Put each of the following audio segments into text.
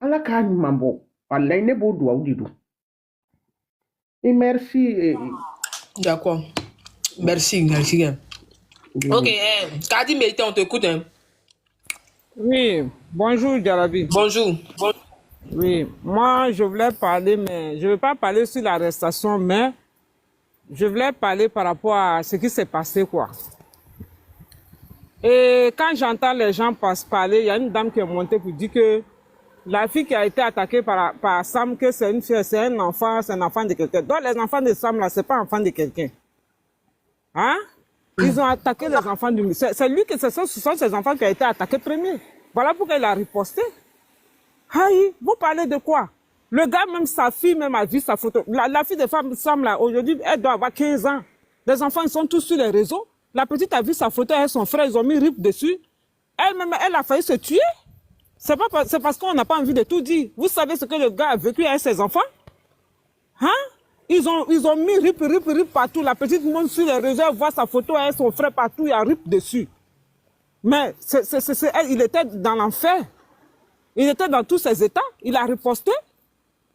ala ka ɲuman bɔ wallahi ne b'o duwawu de don et merci D'accord. Merci. Ok, Kadi Mérité, on t'écoute. Hein. Oui, bonjour Jarabi. Bonjour. Oui, moi je voulais parler, mais je ne veux pas parler sur l'arrestation, mais je voulais parler par rapport à ce qui s'est passé, quoi. Et quand j'entends les gens parler, il y a une dame qui est montée pour dire que la fille qui a été attaquée par Sam, que c'est une fille, c'est un enfant de quelqu'un. Donc les enfants de Sam, là, c'est pas enfant de quelqu'un. Hein? Ils ont attaqué les enfants du... C'est lui que ce sont ses enfants qui ont été attaqués premier. Voilà pourquoi il a riposté. Aïe, vous parlez de quoi? Le gars, même sa fille, même a vu sa photo. La fille de femme Sam, là, aujourd'hui, elle doit avoir 15 ans. Les enfants, ils sont tous sur les réseaux. La petite a vu sa photo avec son frère, ils ont mis RIP dessus. Elle-même, elle a failli se tuer. C'est parce qu'on n'a pas envie de tout dire. Vous savez ce que le gars a vécu avec ses enfants? Hein? Ils ont mis RIP partout. La petite monte sur les réseaux, elle voit sa photo avec son frère partout, il y a RIP dessus. Mais il était dans l'enfer. Il était dans tous ses états. Il a riposté.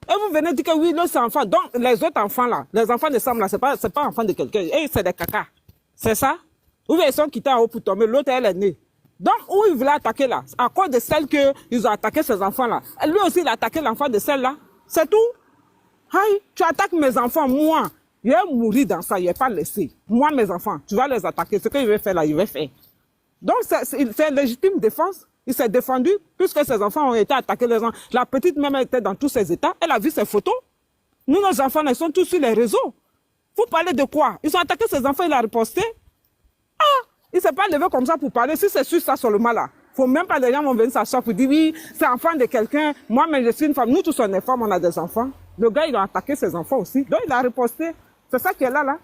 Et vous venez dire que oui, l'autre c'est enfant. Donc, les autres enfants là, les enfants de Sam là, c'est pas enfant de quelqu'un. Et c'est des caca. C'est ça? Ou bien ils sont quittés en haut pour tomber. L'autre, elle est née. Donc, où il voulait attaquer là? À cause de celle qu'ils ont attaqué ces enfants-là. Lui aussi, il a attaqué l'enfant de celle-là. C'est tout. Aïe, tu attaques mes enfants, moi. Je vais mourir dans ça, je ne vais pas laisser. Moi, mes enfants, tu vas les attaquer. Ce qu'il veut faire là, il va faire. Donc, c'est une légitime défense. Il s'est défendu puisque ses enfants ont été attaqués. La petite même était dans tous ses états. Elle a vu ses photos. Nous, nos enfants, ils sont tous sur les réseaux. Vous parlez de quoi? Ils ont attaqué ses enfants, il a riposté. Ah, il ne s'est pas levé comme ça pour parler. Si c'est sur ça seulement là, il ne faut même pas les gens vont venir s'asseoir pour dire oui, c'est enfant de quelqu'un. Moi, mais je suis une femme. Nous tous, on est femmes, on a des enfants. Le gars, il a attaqué ses enfants aussi. Donc, il a riposté. C'est ça qui est là.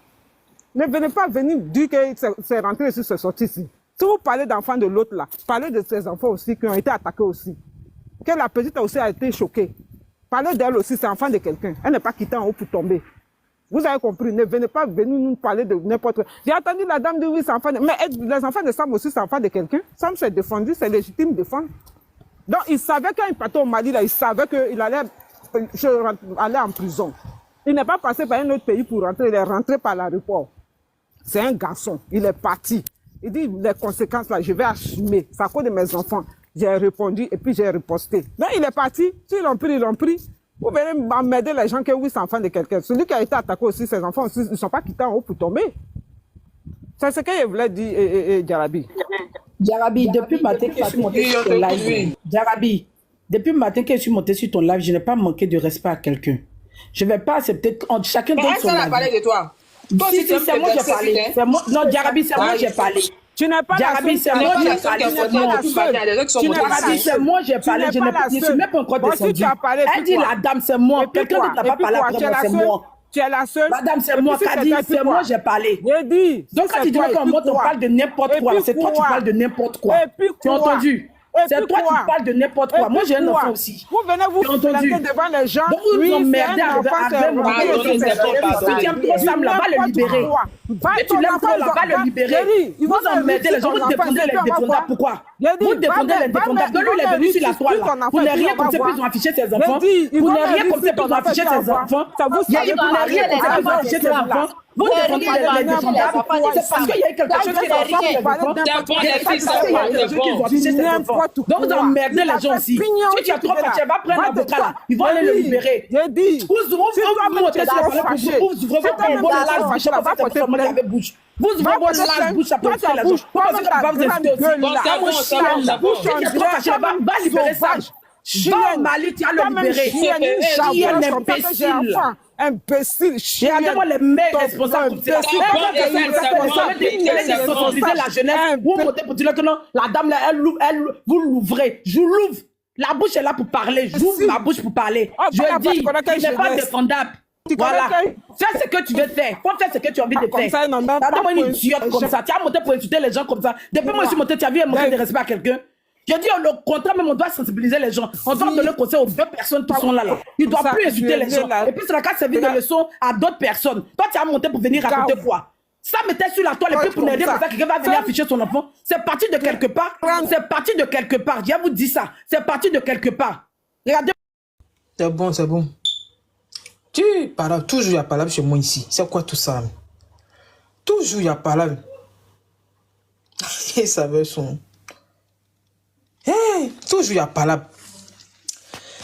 Ne venez pas venir dire que c'est rentré ici, c'est sorti ici. Si vous parlez d'enfants de l'autre là, parlez de ses enfants aussi qui ont été attaqués aussi. Que la petite aussi a été choquée. Parlez d'elle aussi, c'est enfant de quelqu'un. Elle n'est pas quittée en haut pour tomber. Vous avez compris, ne venez pas venir nous parler de n'importe quoi. J'ai entendu la dame dire oui, c'est enfant de... Mais les enfants de Sam aussi, c'est enfant de quelqu'un. Sam s'est défendu, c'est légitime de défendre. Donc, il savait quand il partait au Mali, là, il savait qu'il allait aller en prison. Il n'est pas passé par un autre pays pour rentrer, il est rentré par l'aéroport. C'est un garçon, il est parti. Il dit, les conséquences, là, je vais assumer. C'est à cause de mes enfants. J'ai répondu et puis j'ai riposté. Donc, il est parti. S'ils l'ont pris, ils l'ont pris. Vous venez m'aider les gens que oui, c'est enfant de quelqu'un. Celui qui a été attaqué aussi, ses enfants aussi, ils ne sont pas quittés en haut pour tomber. C'est ce que je voulais dire, Jarabi. Jarabi, depuis le matin que je suis monté sur ton live, Jarabi, depuis le matin que je suis monté sur ton live, je n'ai pas manqué de respect à quelqu'un. Je ne vais pas accepter que chacun donne son avis. Elle a parlé de toi. Si, c'est moi qui ai parlé. Non, Jarabi, c'est moi qui ai parlé. Tu n'es pas Jarabi, c'est moi qui ai parlé. Jarabi, c'est moi qui ai parlé. Je ne suis même pas encore descendu. Elle dit la dame, c'est moi. Quelqu'un d'autre n'a pas parlé après moi, c'est moi. Tu es la seule. Madame, c'est moi, Kadi, c'est moi, j'ai parlé. Donc, quand tu dis qu'on monte, on parle de n'importe quoi. C'est toi qui parles de n'importe quoi. Tu as entendu? C'est toi qui parles de n'importe quoi. Moi, j'ai un enfant aussi. Vous venez vous planter devant les gens. Donc, vous vous emmerdez avec moi. Si tu aimes trop Sam, là, va le libérer. Si tu l'aimes trop, là, va le libérer. Vous emmerdez les gens. Vous défendez les défendables. Pourquoi? Vous défendez les défendables. Donc, lui, il est venu sur la toile. Vous n'avez rien comme ça, puis ils ont affiché ses enfants. Vous n'avez rien comme ça, puis ils ont affiché ses enfants. Vous n'avez rien comme ça, puis ils ont affiché ses enfants. Vous défendez les défendables. C'est parce qu'il y a eu quelque chose qui est enfant. Donc vous emmerdez les gens aussi. Si tu as trop fait, tu vas prendre l'avocat là. Ils vont aller le libérer. Vous ouvrez votre bouche. Vous ouvrez votre bouche à porter les gens. Parce que va vous insulter aussi. Va libérer ça. Va Mali, tu as le libéré. Qui est un imbécile. Imbécile, chien. Regardez-moi les mecs responsables comme ça. La jeunesse, vous montez pour dire que non, la dame là, vous l'ouvrez. Je l'ouvre. La bouche est là pour parler. J'ouvre ma bouche pour parler. Je dis, il n'est pas défendable. Voilà. Fais ce que tu veux faire. Faut faire ce que tu as envie de faire. Regarde-moi une idiote comme ça. Tu as monté pour insulter les gens comme ça. Depuis moi, je suis monté, tu as vu un manque de respect à quelqu'un. Je dis au contraire, même on doit sensibiliser les gens. On doit donner conseil aux deux personnes qui sont là. Ils ne doivent plus insulter les gens. Et puis, c'est la cas de servir de leçon à d'autres personnes. Toi, tu as monté pour venir raconter quoi? Ça mettait sur la toile et puis pour n'aider pour ça, quelqu'un va venir afficher son enfant. C'est parti de quelque part. C'est parti de quelque part. Je vous dis ça. C'est parti de quelque part. Regardez. C'est bon, c'est bon. Tu parles, toujours il y a parlé chez moi ici. C'est quoi tout ça? Toujours il y a parlé. Et ça veut son. Hey, toujours il y a parlé.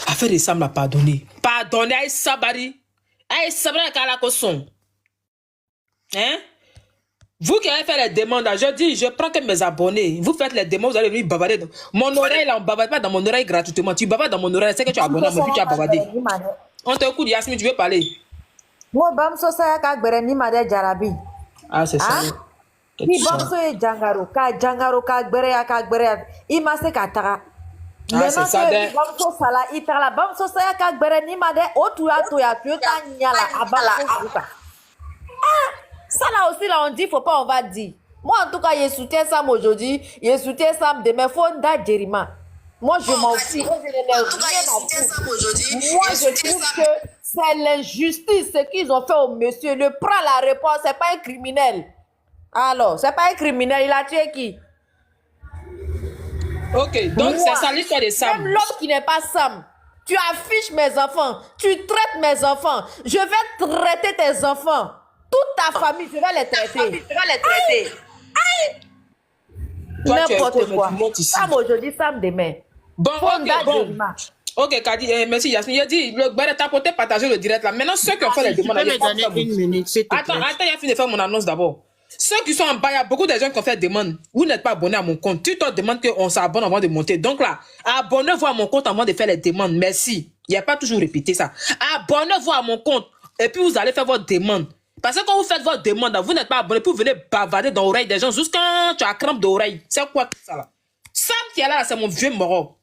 Affaire de Sam l'a pardonné. Pardonner à Sabari. À Sabari à Kalakoson. Hein? Vous qui avez fait les demandes, je dis, je prends que mes abonnés. Vous faites les demandes, vous allez venir bavarder. Mon oreille, là, on ne bavarde pas dans mon oreille gratuitement. Tu bavardes dans mon oreille, c'est que tu es abonné à moi, puis tu as bavardé. On te écoute, Yasmine, tu veux parler? Moi, Bamso saya kagbere ni made jarabi. Ah, c'est ça. Ni Bamso e jangaro kagbere ya kagbere. Ima se katara. Maintenant que Bamso sala itala Bamso saya kagbere ni made otuya toya tueta nyala abala. Ça là aussi, là, on dit, faut pas, on va dire. Moi, en tout cas, je soutiens Sam aujourd'hui, je soutiens Sam demain, faut un Jerima. Moi, je m'en fous. Moi, je n'ai rien à foutre. Moi, je trouve que c'est l'injustice, ce qu'ils ont fait au monsieur. Le prend la réponse, c'est pas un criminel. Alors, c'est pas un criminel, il a tué qui? Ok, donc c'est ça l'histoire de Sam. Même l'autre qui n'est pas Sam. Tu affiches mes enfants, tu traites mes enfants. Je vais traiter tes enfants. Toute ta famille, je vais les traiter. Aïe! N'importe quoi. Sam aujourd'hui, Sam demain. Bon, ok, bon. Ok, Kadi, merci Yasmine. Il a dit, le Béret a porté partager le direct là. Maintenant, ceux qui ont fait les demandes... Tu peux me donner une minute, s'il te plaît. Attends, il a fini de faire mon annonce d'abord. Ceux qui sont en bas, il y a beaucoup de gens qui ont fait des demandes. Vous n'êtes pas abonné à mon compte. Tu te demandes qu'on s'abonne avant de monter. Donc là, abonnez-vous à mon compte avant de faire les demandes. Merci. Il n'y a pas toujours répété ça. Abonnez-vous à mon compte. Et puis, vous allez faire votre demande. Parce que quand vous faites votre demande, vous n'êtes pas abonné pour venir bavarder dans l'oreille des gens jusqu'à quand tu as crampe d'oreille. C'est quoi tout ça là? Sam qui est là, c'est mon vieux moro.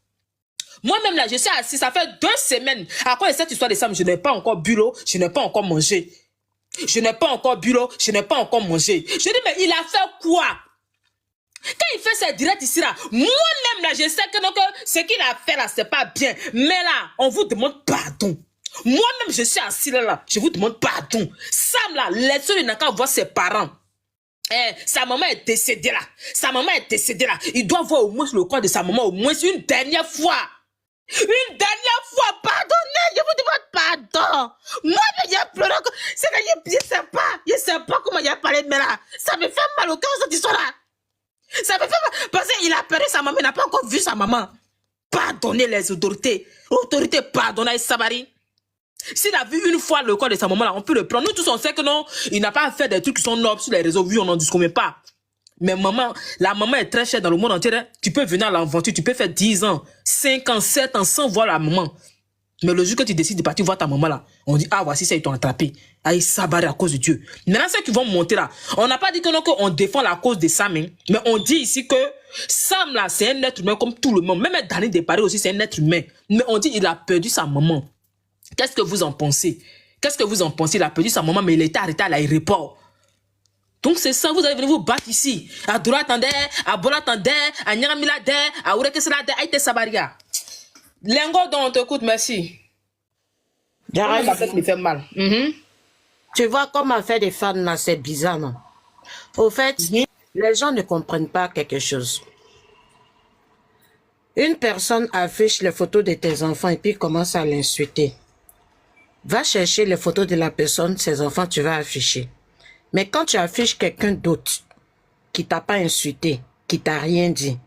Moi-même là, je suis assis, ça fait 2 semaines. À quoi est cette histoire de Sam? Je n'ai pas encore bu l'eau, je n'ai pas encore mangé. Je n'ai pas encore bu l'eau, je n'ai pas encore mangé. Je dis, mais il a fait quoi? Quand il fait ses directs ici là, moi-même là, je sais que, donc, ce qu'il a fait là, c'est pas bien. Mais là, on vous demande pardon. Moi-même, je suis assis là, je vous demande pardon. Sam là, laissez-le n'a qu'à voir ses parents. Sa maman est décédée là. Sa maman est décédée là. Il doit voir au moins le corps de sa maman, au moins une dernière fois. Une dernière fois, pardonnez, je vous demande pardon. Moi, j'ai pleuré. C'est que je sais pas comment il a parlé de moi là. Ça me fait mal au cœur cette histoire là. Ça me fait mal. Parce qu'il a perdu sa maman, il n'a pas encore vu sa maman. Pardonnez les autorités. Autorités, pardonnez Sabari. S'il a vu une fois le corps de sa maman là, on peut le prendre. Nous tous on sait que non, il n'a pas fait des trucs qui sont nobles sur les réseaux, vu on n'en discute pas. Mais maman, la maman est très chère dans le monde entier. Hein. Tu peux venir à l'aventure, tu peux faire 10 ans, 5 ans, 7 ans sans voir la maman. Mais le jour que tu décides de partir voir ta maman là, on dit, ah voici ça, ils t'ont attrapé. Ah, ils s'abarrent à cause de Dieu. Maintenant, ceux qui vont monter là, on n'a pas dit que non, qu'on défend la cause de Sam, hein, mais on dit ici que Sam là, c'est un être humain comme tout le monde. Même Dani Desparie aussi, c'est un être humain. Mais on dit, il a perdu sa maman. Qu'est-ce que vous en pensez? Qu'est-ce que vous en pensez? Il a perdu sa maman, mais il était arrêté à l'aéroport. Donc c'est ça, vous allez venir vous battre ici. À droite, à Bola, à Nyaramila, à Ourekesela, à Aïté Sabaria. Lengo, dont on t'écoute, merci. La tête me fait mal. Tu vois comme affaire des femmes là, c'est bizarre, non? Au fait, les gens ne comprennent pas quelque chose. Une personne affiche les photos de tes enfants et puis commence à l'insulter. Va chercher les photos de la personne, ses enfants, tu vas afficher. Mais quand tu affiches quelqu'un d'autre qui t'a pas insulté, qui t'a rien dit,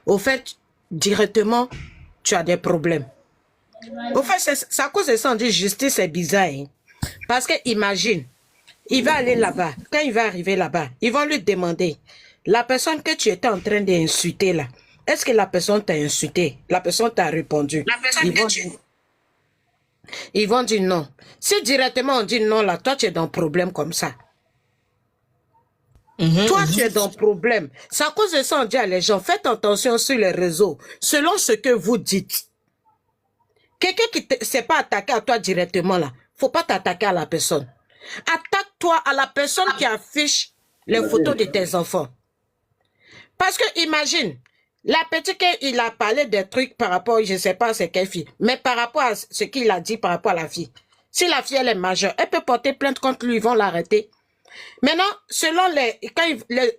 au fait, directement, tu as des problèmes. Au fait, c'est à cause de ça, on dit justice, c'est bizarre. Hein? Parce que imagine, il va aller là-bas. Quand il va arriver là-bas, ils vont lui demander, la personne que tu étais en train d'insulter là, est-ce que la personne t'a insulté? La personne t'a répondu. Ils vont dire non. Si directement on dit non, là, toi tu es dans un problème comme ça. Toi tu es dans un problème. C'est à cause de ça on dit à les gens, faites attention sur les réseaux, selon ce que vous dites. Quelqu'un qui ne s'est pas attaqué à toi directement là, faut pas t'attaquer à la personne. Attaque-toi à la personne qui affiche les photos de tes enfants. Parce que imagine, la petite, il a parlé des trucs par rapport, je ne sais pas c'est quelle fille, mais par rapport à ce qu'il a dit par rapport à la fille. Si la fille, elle est majeure, elle peut porter plainte contre lui, ils vont l'arrêter. Maintenant, selon les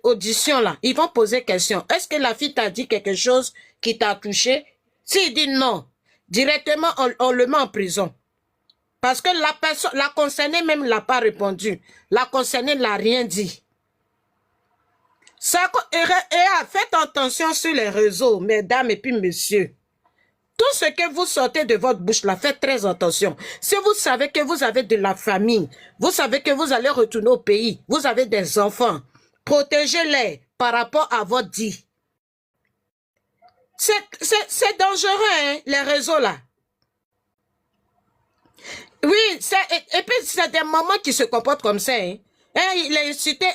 auditions là, ils vont poser question. Est-ce que la fille t'a dit quelque chose qui t'a touché? S'il dit non, directement, on le met en prison. Parce que la personne, la concernée même n'a pas répondu. La concernée n'a rien dit. Faites attention sur les réseaux, mesdames et puis messieurs. Tout ce que vous sortez de votre bouche là, faites très attention. Si vous savez que vous avez de la famille, vous savez que vous allez retourner au pays, vous avez des enfants, protégez-les par rapport à votre dit. C'est dangereux, hein, les réseaux là. Oui, et puis c'est des mamans qui se comportent comme ça. Hein. Il a insulté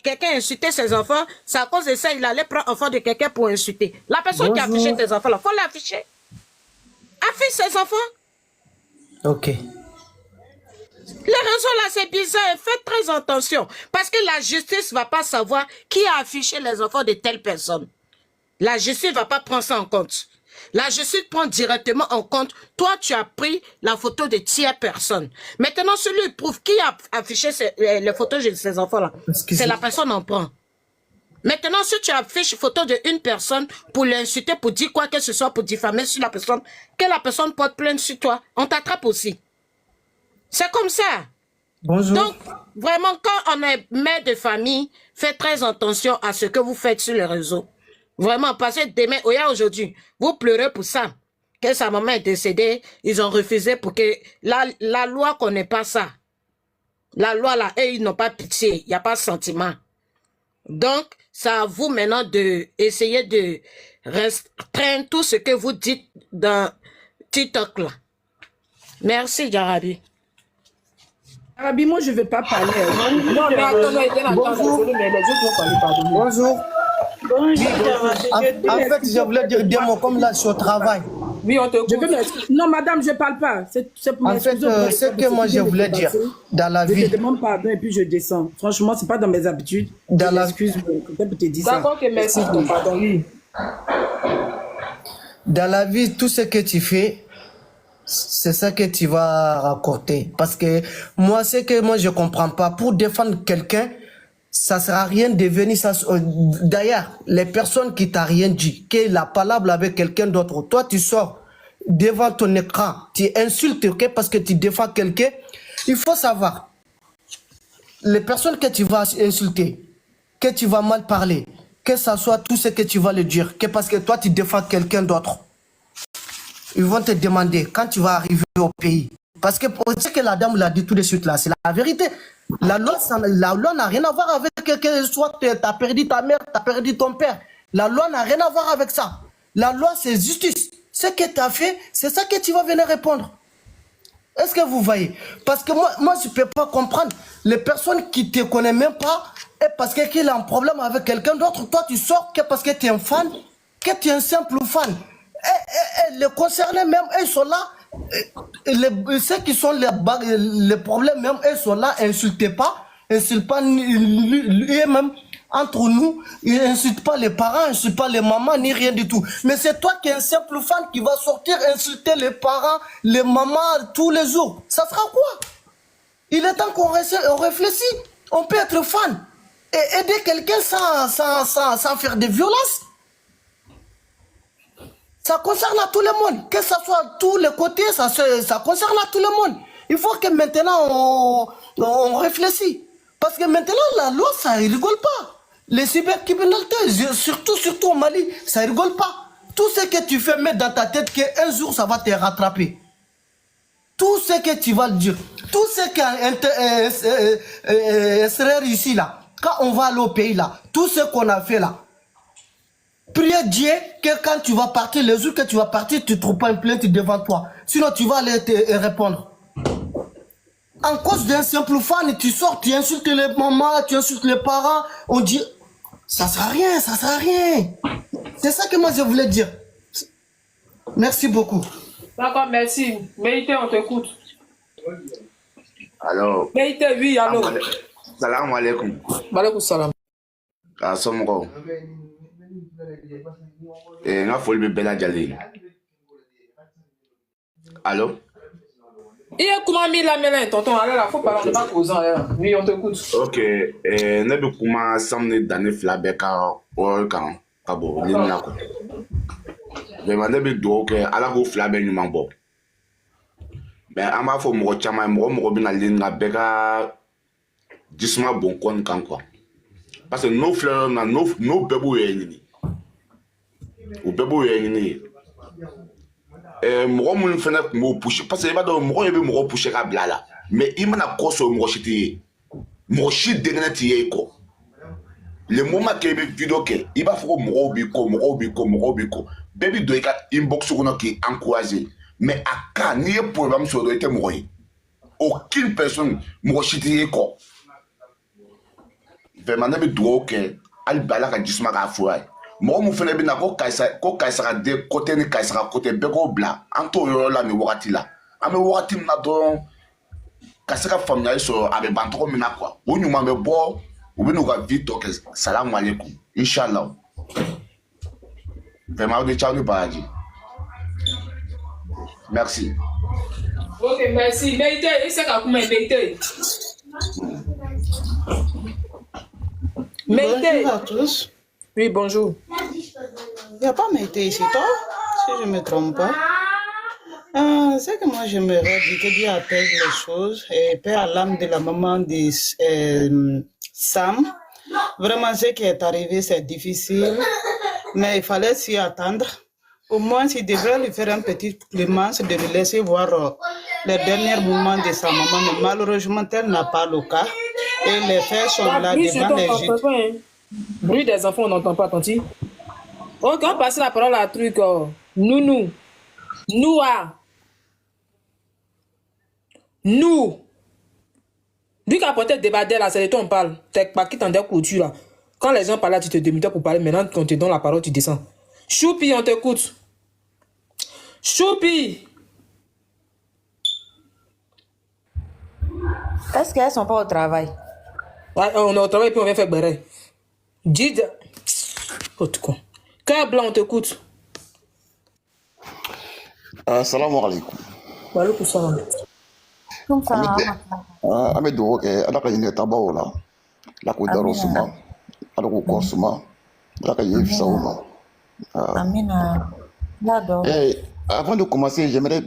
quelqu'un a insulté ses enfants, c'est à cause de ça, il allait prendre enfant de quelqu'un pour insulter. La personne qui a affiché tes enfants, il faut l'afficher. Affiche ses enfants. Ok. Les réseaux là, c'est bizarre, faites très attention. Parce que la justice ne va pas savoir qui a affiché les enfants de telle personne. La justice ne va pas prendre ça en compte. La justice prend directement en compte, toi tu as pris la photo de tierce personne. Maintenant, celui prouve qui a affiché les photos de ces enfants-là. C'est la personne en prend. Maintenant, si tu affiches photo d'une personne pour l'insulter, pour dire quoi que ce soit, pour diffamer sur la personne, que la personne porte plainte sur toi, on t'attrape aussi. C'est comme ça. Bonjour. Donc, vraiment, quand on est mère de famille, faites très attention à ce que vous faites sur les réseaux. Vraiment, parce que demain, aujourd'hui, vous pleurez pour ça. Que sa maman est décédée, ils ont refusé pour que la loi connaît pas ça. La loi là, eux, ils n'ont pas pitié, il n'y a pas de sentiment. Donc, c'est à vous maintenant d'essayer de restreindre tout ce que vous dites dans TikTok là. Merci, Jarabi. Jarabi, moi, je ne veux pas parler. Non, mais attends, mais les autres vont parler, pardon. Bonjour. En fait, je voulais dire deux mots, comme là, je suis au travail. Oui, on te écoute. Non, madame, je ne parle pas. C'est pour en fait, ce que moi, je voulais dire, dans la vie... Je te demande pardon et puis je descends. Franchement, ce n'est pas dans mes habitudes. Excuse-moi, peut-être te dire ça. D'accord, que merci pour ton pardon, oui. Dans la vie, tout ce que tu fais, c'est ça que tu vas raconter. Parce que moi, ce que moi, je ne comprends pas, pour défendre quelqu'un, ça ne sert à rien de venir... D'ailleurs, les personnes qui t'ont rien dit, qu'il a parlé avec quelqu'un d'autre, toi, tu sors devant ton écran, tu insultes, okay, parce que tu défends quelqu'un. Il faut savoir, les personnes que tu vas insulter, que tu vas mal parler, que ça soit tout ce que tu vas le dire, que parce que toi, tu défends quelqu'un d'autre. Ils vont te demander quand tu vas arriver au pays. Parce que ce que la dame l'a dit tout de suite là, c'est la vérité. La loi n'a rien à voir avec que soit tu as perdu ta mère, tu as perdu ton père. La loi n'a rien à voir avec ça. La loi, c'est justice. Ce que tu as fait, c'est ça que tu vas venir répondre. Est-ce que vous voyez? Parce que moi je ne peux pas comprendre. Les personnes qui ne te connaissent même pas, et parce qu'il a un problème avec quelqu'un d'autre, toi tu sors que parce que tu es un fan, que tu es un simple fan. Et les concernés même, ils sont là. Ceux qui sont les problèmes même, ils sont là, insultez pas eux-mêmes entre nous, ils n'insultent pas les parents, ils n'insultent pas les mamans, ni rien du tout. Mais c'est toi qui es un simple fan qui va sortir insulter les parents, les mamans tous les jours. Ça sera quoi? Il est temps qu'on réfléchisse. On peut être fan et aider quelqu'un sans faire de violence. Ça concerne à tout le monde, que ce soit tous les côtés, ça concerne à tout le monde. Il faut que maintenant on réfléchisse. Parce que maintenant la loi, ça ne rigole pas. Les cybercriminalités, surtout au Mali, ça ne rigole pas. Tout ce que tu fais mettre dans ta tête qu'un jour ça va te rattraper. Tout ce que tu vas le dire, tout ce qui serait ici là, quand on va aller au pays là, tout ce qu'on a fait là, priez Dieu que quand tu vas partir, les jours que tu vas partir, tu ne trouves pas une plainte devant toi. Sinon, tu vas aller te répondre. En cause d'un simple fan, tu sors, tu insultes les mamans, tu insultes les parents. On dit, ça ne sert à rien, ça ne sert à rien. C'est ça que moi je voulais dire. Merci beaucoup. D'accord, merci. Méité, on t'écoute. Alors. Méité, oui, allô. Salam alaikum. Malaikum salam. Somgo. Nga foli bɛ bɛɛ lajɛlen. Allô? Il y a comment mis la mêlée, tonton? Allez là, faut pas pas causant là. Oui, on t'écoute. Ok. Ne bɛ kuma Sam ni Dani fila bɛɛ ka wɔɔrɔ kan ka bɔ limina ko. vraiment ne bɛ dugawu kɛ ala k'o fila bɛɛ ɲuman bɔ mais an b'a fɔ mɔgɔ caman ye mɔgɔ bɛ na len nka bɛɛ ka jisuma bon kɔni kan quoi parce que n'o filɛ yɔrɔ min na n'o bɛɛ b'o yɛrɛ ɲini o bɛɛ b'o yɛrɛ ɲini mɔgɔ minnu fɛnɛ tun b'o poussé parce que i b'a dɔn mɔgɔ bɛ mɔgɔ poussé ka bila a la mais i mana kɔ sɔrɔ mɔgɔ si t'i ye mɔgɔ si denkɛnɛ t'i ye i kɔ le moment que i bɛ vidéo kɛ i b'a fɔ ko mɔgɔw b'i kɔ bɛɛ bi don i ka inbox kɔnɔ k'i encourager mais a cas n'i ye problème sɔrɔ dɔrɔn i tɛ mɔgɔ ye aucune personne mɔgɔ si t'i ye i kɔ vraiment ne bɛ dugawu kɛ hali bi ala ka jisuma k'a fura ye mɔgɔ mun fɛnɛ bɛ na ko karisa ka den côté ni karisa ka côté bɛɛ k'o bila an t'o yɔrɔ la nin wagati la an bɛ wagati min na dɔrɔn ka se ka faamuyali sɔrɔ a bɛ ban cogo min na quoi o ɲuman bɛ bɔ u bɛ n'u ka vie tɔ kɛ salamu aleykum inshallah vraiment aw ni ce aw ni baraji merci. Ok, merci. Meite, il sait qu'à comment Meite. Bonjour à tous. Oui, bonjour. Il n'y a pas Meite ici, toi, si je ne me trompe pas. C'est que moi, j'aimerais dire que Dieu apaise les choses et paix à l'âme de la maman de Sam. Vraiment, ce qui est arrivé, c'est difficile, mais il fallait s'y attendre. Au moins, il devrait lui faire un petit clémence de lui laisser voir les derniers moments de sa maman. Mais malheureusement, tel n'a pas le cas. Et les faits sont là devant les juges. Bruit des enfants, on n'entend pas, Tanti. Ok, on passe la parole à truc. Nounou. Noua. Nous. Lui qui a porté le débat là, c'est de toi on parle. T'es pas qui t'en couture là. Quand les gens parlent là, tu te démutais pour parler. Maintenant, quand on te donne la parole, tu descends. Choupi, on t'écoute. Choupi. Est-ce qu'elles sont pas au travail? Ouais, on est au travail puis on vient faire béret. Dis. Autre con. Cœur blanc, on t'écoute. Assalamu alaikum. Wa alaikum salam. Comme ça. Ame do ala ka yine tabawo la. La ko daro suma. Ala ko ko suma. La ka yefi sauma. Amina. J'adore. Avant de commencer, j'aimerais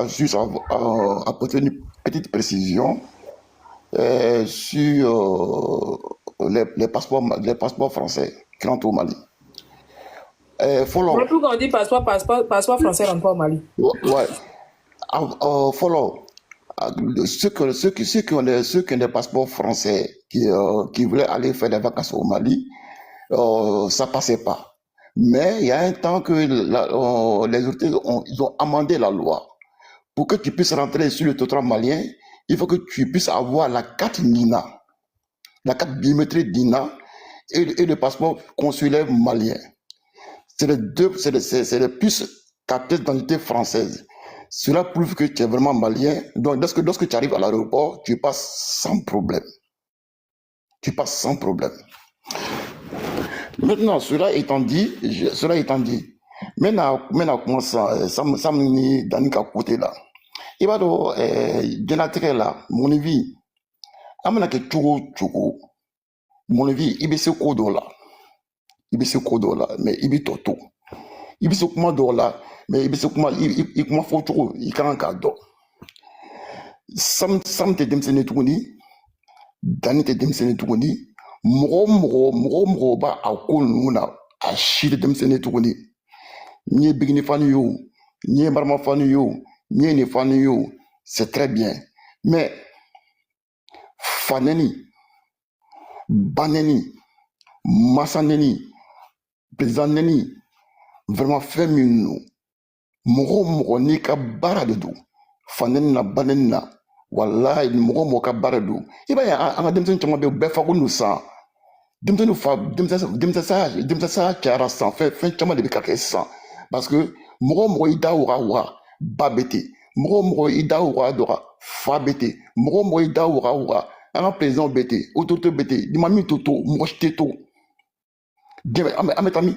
juste apporter une petite précision sur les passeports français qui rentrent au Mali. Follow. Plus qu'on dit passeport français rentre pas au Mali. Ouais. Follow. Ceux qui ont des passeports français qui voulaient aller faire des vacances au Mali, ça passait pas. Mais il y a un temps que les autorités ils ont amendé la loi. Pour que tu puisses rentrer sur le territoire malien, il faut que tu puisses avoir la carte NINA, la carte biométrique NINA et le passeport consulaire malien. C'est les plus cartes d'identité françaises. Cela prouve que tu es vraiment malien. Donc, lorsque tu arrives à l'aéroport, tu passes sans problème. Maintenant, cela étant dit, maintenant comment ça me donne qu'à côté là. Il va donc, là, mon avis, amena que choco, mon avis, il se kodo là, mais il est toto. Il se comment là, mais il se comment, il comment faut choco, il quand un cadeau. Sam te demsene tourni, dani te demsene tourni. Moro ba akol nuna a shiri demsene tourni. Ni bigni fanu yo, ni marma fanu yo, ni ne fanu yo, c'est très bien. Mais faneni, baneni, massaneni, pesaneni, vraiment féminin. Moro ni ka baradou. Faneni na baneni na. Wallahi moro ka baradou. Iba ya anga demsene chama be befa ko nous ça. Demsene sa cara sans fin chama de bikake sans. Parce que moro ida wa babete. Moro ida wa dora fabete. Moro ida wa un président bete, autorité bete, di mami toto, mochete to. Ametami.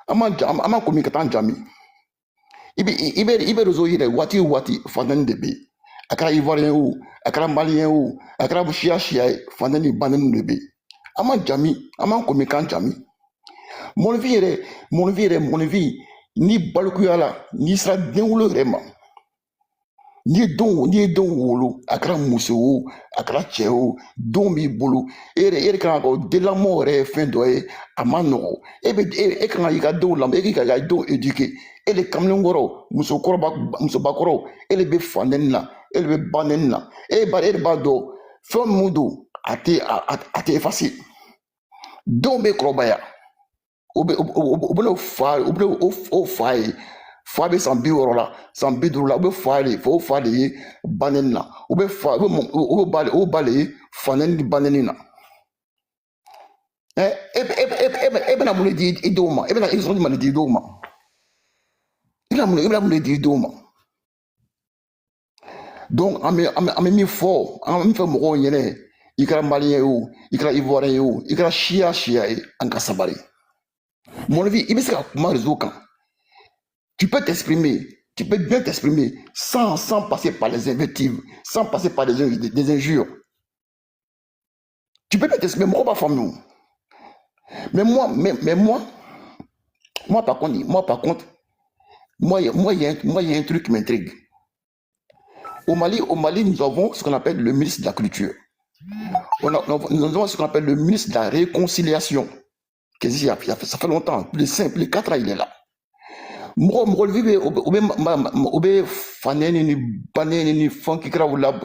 Ama komi katan jami. Ibe rezo yire wati fandani debe. Akara ivoirien ou, akara malien ou, akara chia fandani banen debe. Ama jami, ama komi kan jami. Mon vie, ni balukuyala ni sera den wolo yɛrɛ ma n'i ye don wolo a kɛra muso o a kɛra cɛ o don b'i bolo e yɛrɛ kan ka den lamɔ yɛrɛ ye fɛn dɔ ye a ma nɔgɔ e kan ka i ka denw lamɔ e ka i ka denw éduquer e le kamalenkɔrɔ musobakɔrɔ e le bɛ fa nɛni na e le bɛ ba nɛni na e de b'a dɔn fɛn mun don a tɛ effacer denw bɛ kɔrɔbaya o bɛ o fa ye fa bɛ san 60 la san 50 la o bɛ fa de ye ba nɛni na o bɛ ba de ye fa nɛni ni ba nɛni na e bɛna mun de di i denw ma e bɛna exemple jumɛn de di i denw ma i bɛna mun de di i denw ma donc an bɛ min fɔ mɔgɔw ɲɛna i kɛra maliyɛn ye o i kɛra ivoirien ye o i kɛra siya ye an ka sabali mon avis i bɛ se ka kuma réseau kan tu peux t'exprimer, tu peux bien t'exprimer sans passer par les invectives, sans passer par des injures. Tu peux bien t'exprimer, moi, pas famille. Mais moi par contre, il y a un truc qui m'intrigue. Au Mali, nous avons ce qu'on appelle le ministre de la Culture. Nous avons ce qu'on appelle le ministre de la Réconciliation. Ça fait longtemps, plus de 4 ans, il est là. Mɔgɔ vive o bɛ fanɛni ni banɛni ni fɛn kikira la an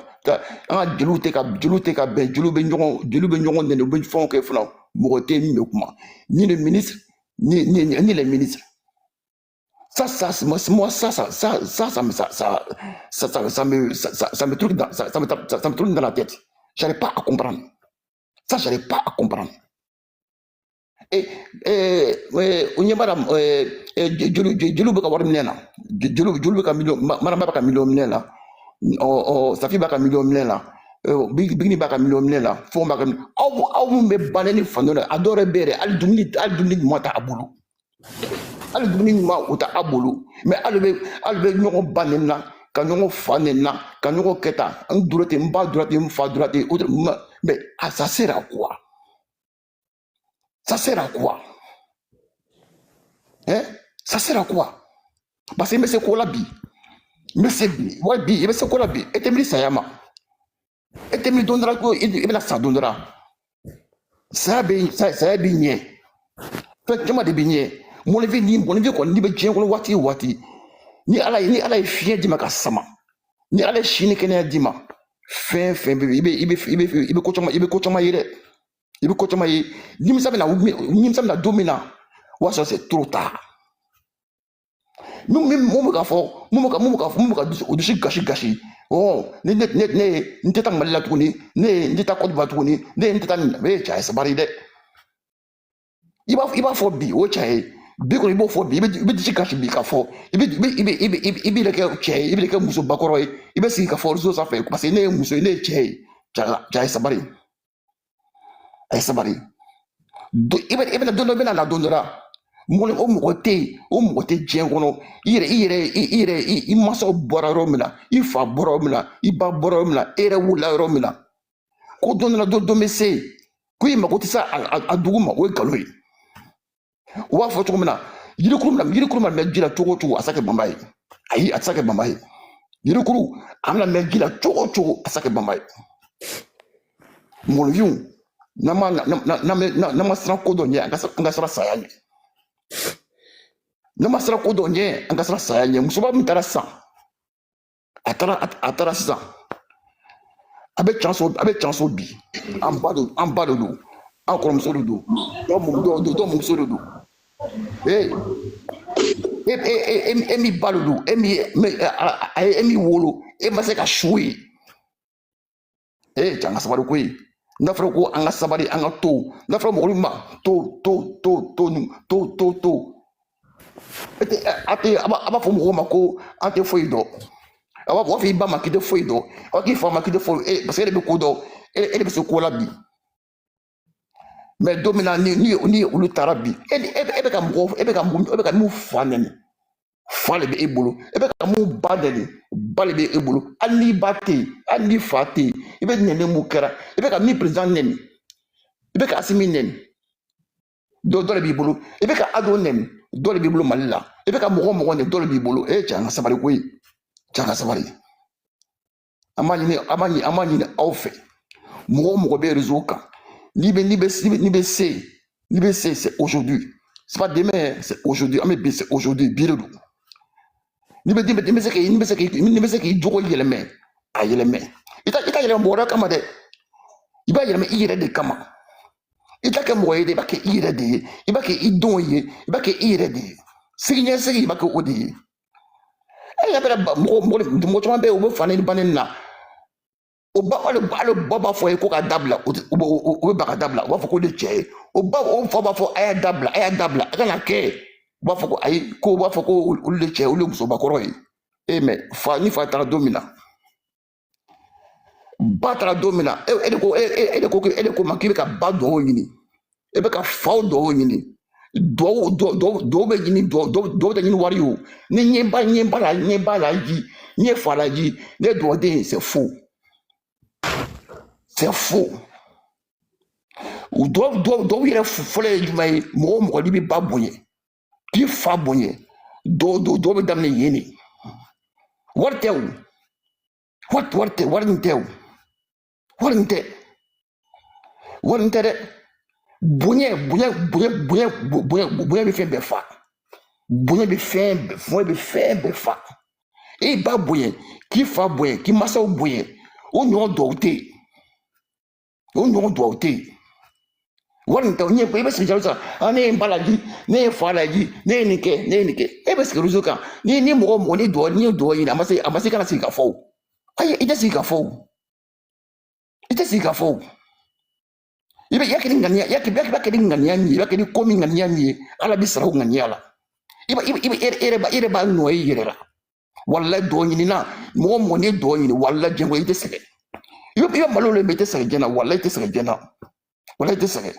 ka jeliw tɛ ka bɛn jeliw bɛ ɲɔgɔn nɛni u bɛ fɛnw kɛ fana mɔgɔ tɛ min bɛ kuma ni le ministre ni les ministres ça me tourne dans la tête. J'arrive pas à comprendre. Jeliw bɛ ka wari minɛ na jeliw bɛ ka marama bɛ ka miliyɔn minɛ na safi b'a ka miliyɔn minɛ na bigini b'a ka miliyɔn minɛ na fɛnw b'a ka aw mun bɛ banni fan dɔ la a dɔw yɛrɛ bɛ yɛrɛ hali dumuni ɲuman t'a bolo hali dumuni ɲuman o t'a bolo mais hali bɛ ɲɔgɔn ba nɛni na ka ɲɔgɔn fa nɛni na ka ɲɔgɔn kɛ tan n dura ten n ba dura ten n fa dura ten mais ça sert à quoi? Ça sert à quoi? Ça sert à quoi? Parce que mais c'est quoi la vie? Mais c'est ouais bi, mais c'est quoi la vie? Et t'es mis sayama. Et t'es mis donnera quoi? Et bien ça donnera. Ça bien. Fait que moi de bien. Mon vie quoi ni be jeng ko wati. Ni ala fien di maka sama. Ni ala chine kenya di ma. Fin ibe ko chama yire. Il veut continuer. Ni me savent na domina. Ou ça c'est trop tard. Nous même mon gashi. Oh, ne t'es pas mal la tourner, ne t'es pas quoi de va tourner, ne t'es pas mais tu as ça baride. Il va faut bi, oh chai. Bi ko il faut bi, il dit gashi bi ka fo. Il le que chai, il le que muso bakoro, il si ka fo ça fait parce que ne muso ne chai. Tu as ça baride. Ay sabari ibe dono bena la donora mo mɔgɔ tɛ diɲɛ kɔnɔ i mansaw bɔra yɔrɔ min na i fa bɔra yɔrɔ min na i ba bɔra yɔrɔ min na e yɛrɛ wulila yɔrɔ min na ko don dɔ la dɔ bɛ se ko i mako tɛ se a dugu ma o ye nkalon ye u b'a fɔ cogo min na yirikuru mana mɛn ji la cogo o cogo a tɛ se ka kɛ banba ye ayi a tɛ se ka kɛ banba ye yirikuru a mana mɛn ji la cogo o cogo a tɛ se ka kɛ banba ye mɔlɔfinw n'a ma siran ko dɔ ɲɛ an ka siran saya ɲɛ n'a ma siran ko dɔ ɲɛ an ka siran saya ɲɛ musoba min taara sisan a taara sisan a bɛ can so bi an ba de don an kɔrɔmuso de don dɔw mɔmuso de don e min ba de don e min wolo e ma se ka su ye can ka sabali ko ye n'a fɔra ko an ka sabali an ka to n'a fɔra mɔgɔ min ma to a b'a fɔ mɔgɔw ma ko an tɛ foyi dɔn a b'a fɔ i ba ma k'i tɛ foyi dɔn a b'a k'i fa ma k'i tɛ foyi parce que e de bɛ ko dɔn e de bɛ se ko la bi mais don min na ni olu taara bi e bɛ ka mun fa nɛni fa de bɛ e bolo e bɛ ka mun ba nɛni ba de bɛ e bolo hali n'i ba tɛ yen hali n'i fa tɛ yen i bɛ nɛni mun kɛra i bɛ ka min président nɛni i bɛ ka Asimi nɛni dɔ de b'i bolo i bɛ ka Ado nɛni dans le bibolo malila et bien quand mon est dans le bibolo et tiens ça va le couille tiens ça va le amani au fait mon be résoka ni c'est aujourd'hui c'est pas demain c'est aujourd'hui mais c'est aujourd'hui biredo ni be c'est que jogo yeleme a yeleme ita yeleme bora kama de iba yeleme ire de kama ita ke moye de ba ke ire de iba ke idonye iba ke ire de signe iba ke odi e ya bela mo chama be o fane ni banena o ba le baba fo ko ka dabla o ba ka dabla o fa ko de che o ba o fa ba fo aya dabla kana ke ba fo ko ay ko ba fo ko o le che o le so ba ko roy e me fa ni fa tra domina ba tra domina e de ko makibe ka ba do yini e be ka fa do yini do be yini do de yini wari o ni nyemba la ji ni fa la ji ne do de c'est faux. C'est faux. Ou doivent y foller du maïs, moi, libi pas bonnier. Qui fa bonnier. Doivent d'amener yéni. What tell? What tell? Bonnier, me fait befa. Bonnier me fait befa. Et pas bonnier. Qui fa bonnier, qui massa bonnier. On n'y doit on doit ôter. Warnta on y est pas si ça. Ane mbalaji, ne falaji, ne nike. E parce que ruzuka, ni mo ni do ina amase kana sika fo. Aye ita sika fo. Ibe yake ngania, yake ngania ni, yake ni komi ngania ni, ala bisra ngania la. Ibe ba no yirela. Walla do ni na, mo ni do ni walla jengo ite seke. Ibe malo le mete seke jena walla ite seke jena. Walla ite seke.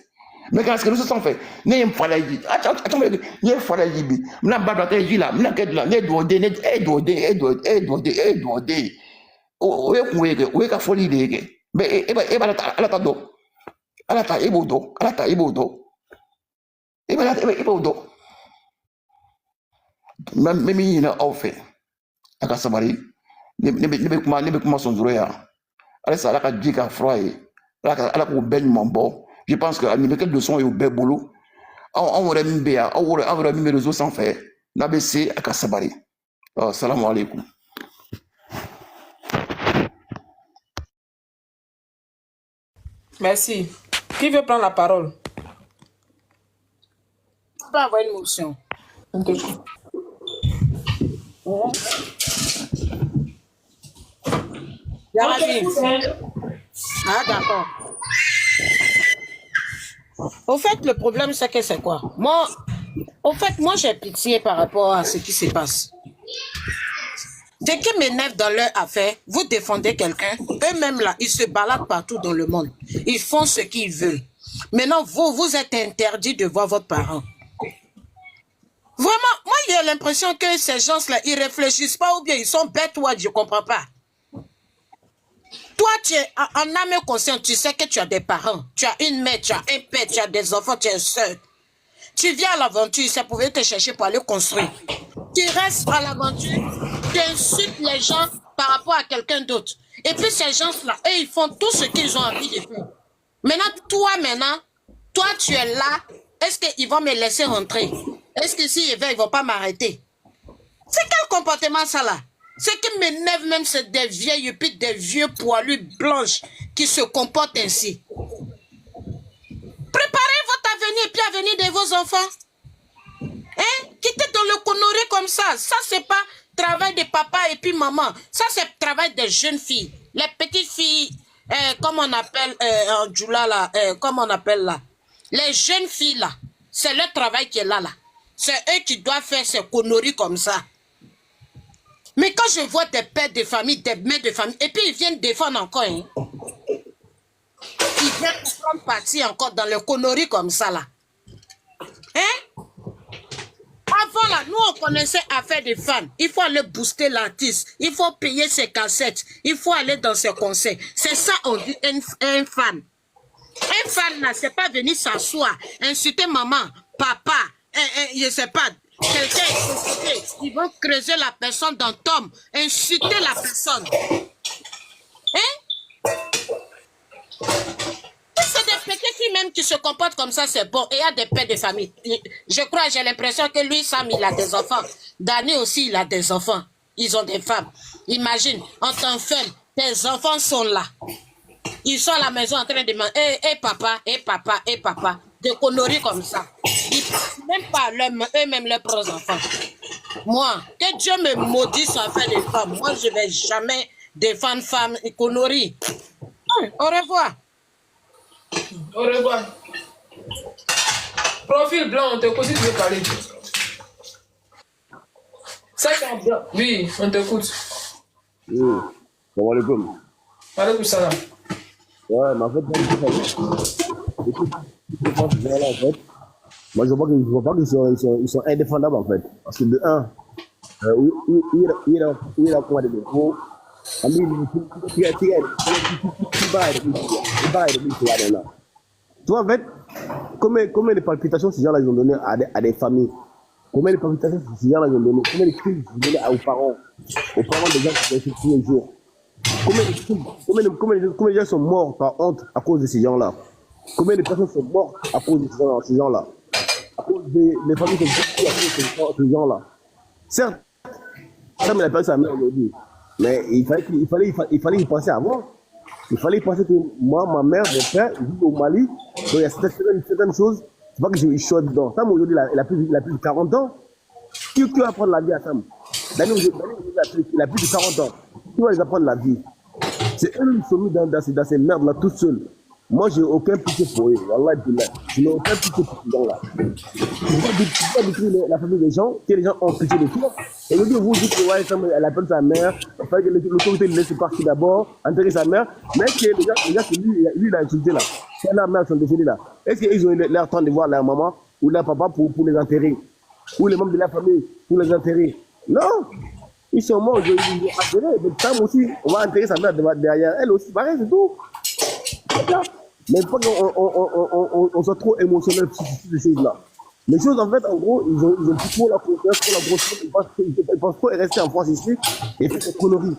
Mais quand est-ce que nous sommes fait? Né falaji. Attends, né falaji bi. Mna baba te jila, mna kedla, né doode. O e ka foli dege. Mais e ba ala ta do. Ala ta ibodo. E ba ibodo. Mimi ina ofe. Aka sabari. Ne be kuma sonzuro ya. Ala sa ala ka jika froye. Ala ko ben mambo. Je pense que l'américain de son est au bel boulot. On aurait mis mes réseaux sans faire. N'ABC à Kassabari. Salam alaikum. Merci. Qui veut prendre la parole? On peut avoir une motion. Okay. Ah, d'accord. Au fait, le problème, c'est que c'est quoi? Moi, j'ai pitié par rapport à ce qui se passe. Ce qui m'énerve dans leur affaire, vous défendez quelqu'un, eux-mêmes là, ils se baladent partout dans le monde. Ils font ce qu'ils veulent. Maintenant, vous êtes interdit de voir votre parent. Vraiment, moi, j'ai l'impression que ces gens-là, ils réfléchissent pas ou bien ils sont bêtes ou je comprends pas. Toi, tu es en âme et conscience, tu sais que tu as des parents, tu as une mère, tu as un père, tu as des enfants, tu as une soeur. Tu viens à l'aventure, ça pouvait te chercher pour aller construire. Tu restes à l'aventure, tu insultes les gens par rapport à quelqu'un d'autre. Et puis ces gens-là, eux, ils font tout ce qu'ils ont envie de faire. Maintenant, toi, tu es là. Est-ce qu'ils vont me laisser rentrer? Est-ce que s'ils veulent, ils ne vont pas m'arrêter? C'est quel comportement ça là? Ce qui m'énerve même, c'est des vieilles et puis des vieux poilus blanches qui se comportent ainsi. Préparez votre avenir et puis l'avenir de vos enfants. Hein? Quittez dans le connerie comme ça. Ça, c'est pas travail de papa et puis maman. Ça, c'est travail des jeunes filles. Les petites filles, comme on appelle en Djoula là, comme on appelle là. Les jeunes filles là, c'est leur travail qui est là. C'est eux qui doivent faire ces conneries comme ça. Mais quand je vois des pères de famille, des mères de famille, et puis ils viennent défendre encore, hein. Ils viennent prendre parti encore dans les conneries comme ça, là. Hein? Avant, là, nous, on connaissait affaire de fans. Il faut aller booster l'artiste. Il faut payer ses cassettes. Il faut aller dans ses concerts. C'est ça, on dit un fan. Un fan, là, c'est pas venir s'asseoir, insulter maman, papa, je ne sais pas, quelqu'un est insulté, ils vont creuser la personne dans tombe, insulter la personne. Hein? C'est des petits filles même qui se comportent comme ça, c'est bon. Et il y a des pères de famille. Je crois, j'ai l'impression que lui, Sam, il a des enfants. Danny aussi, il a des enfants. Ils ont des femmes. Imagine, en tant que femme, tes enfants sont là. Ils sont à la maison en train de demander et papa, de conneries comme ça. Ils ne même pas eux-mêmes leurs propres enfants. Moi, que Dieu me maudisse en fait des femmes. Moi, je ne vais jamais défendre femmes et conneries. Au revoir. Au revoir. Profil blanc, on t'écoute si tu veux parler. Ça, c'est un blanc. Oui, on t'écoute. Oui, salam alaikum. Alaikum salam. Ouais, mais en fait, moi je vois pas qu'ils sont indéfendables en fait. Parce que de un, il a quoi de défaut. Tu vois, en fait, combien de palpitations ces gens-là ils ont donné à des familles? Combien de palpitations ces gens-là ils ont donné? Combien de crimes ils ont donné aux parents des gens qui sont tous les jours? Combien de gens sont morts par honte à cause de ces gens-là? Combien de personnes sont mortes à cause de ces gens-là? À cause des familles qui sont détruites à cause de ces gens-là. Certes, ça me l'a pas sa mère aujourd'hui. Mais il fallait y penser avant. Il fallait y penser que moi, ma mère, mon père, ils vivent au Mali. Donc il y a certaines choses, c'est pas que je suis dedans. Sam aujourd'hui, il a plus de 40 ans. Qui va apprendre la vie à Sam? Daniel il a plus de 40 ans. Qui va les apprendre la vie? C'est eux qui sont mis dans ces merdes-là tout seuls. Moi, j'ai aucun pitié pour eux. Wallah, je n'ai aucun pitié pour ces gens-là. Je ne pas détruire la famille des gens, que les gens ont pitié de toi. Et aujourd'hui, vous dites que ouais, elle appelle sa mère, il fallait que l'autorité le laisse partir d'abord, enterrer sa mère, mais que les gens, lui, il a insulté là. C'est la mère qui sont décédés là. Est-ce qu'ils ont eu leur temps de voir leur maman ou leur papa pour les enterrer? Ou les membres de la famille pour les enterrer? Non! Ils sont morts, ils ont enterré. Mais Sam aussi, on va enterrer sa mère derrière elle aussi, pareil, c'est tout. Mais pas qu'on soit trop émotionnel sur ces choses-là. Les choses, en fait, en gros, ils ont plus trop la confiance, trop la grosse. Ils pensent trop rester en France ici et faire des conneries.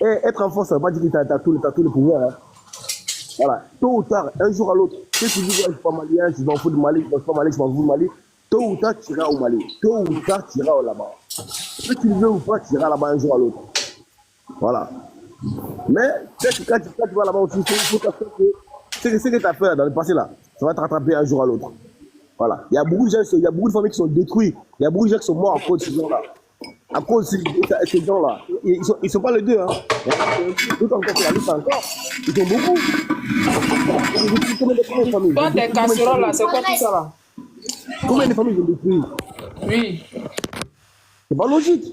Et être en France, ça ne veut pas dire que tu as tout le pouvoir. Hein. Voilà. Tôt ou tard, un jour à l'autre, si tu dis que je ne suis pas malien, je m'en fous du Mali, je ne suis pas malien, je m'en fous du Mali, tôt ou tard, tu iras au Mali. Tôt ou tard, tu iras là-bas. Si tu le veux ou pas, tu iras là-bas un jour à l'autre. Voilà. Mais quand tu vas là-bas aussi, il faut t'assurer que ce que tu as fait dans le passé là, ça va te rattraper un jour à l'autre. Voilà. Il y a beaucoup de gens, il y a beaucoup de familles qui sont détruites. Il y a beaucoup de gens qui sont morts à cause de ces gens-là. À cause de ces gens-là. Ils sont pas les deux, hein. D'autres encore sur la liste encore. Ils sont beaucoup. Toi, tes casseroles là, c'est quoi tout ça là? Combien de familles sont détruites? Oui. C'est pas logique.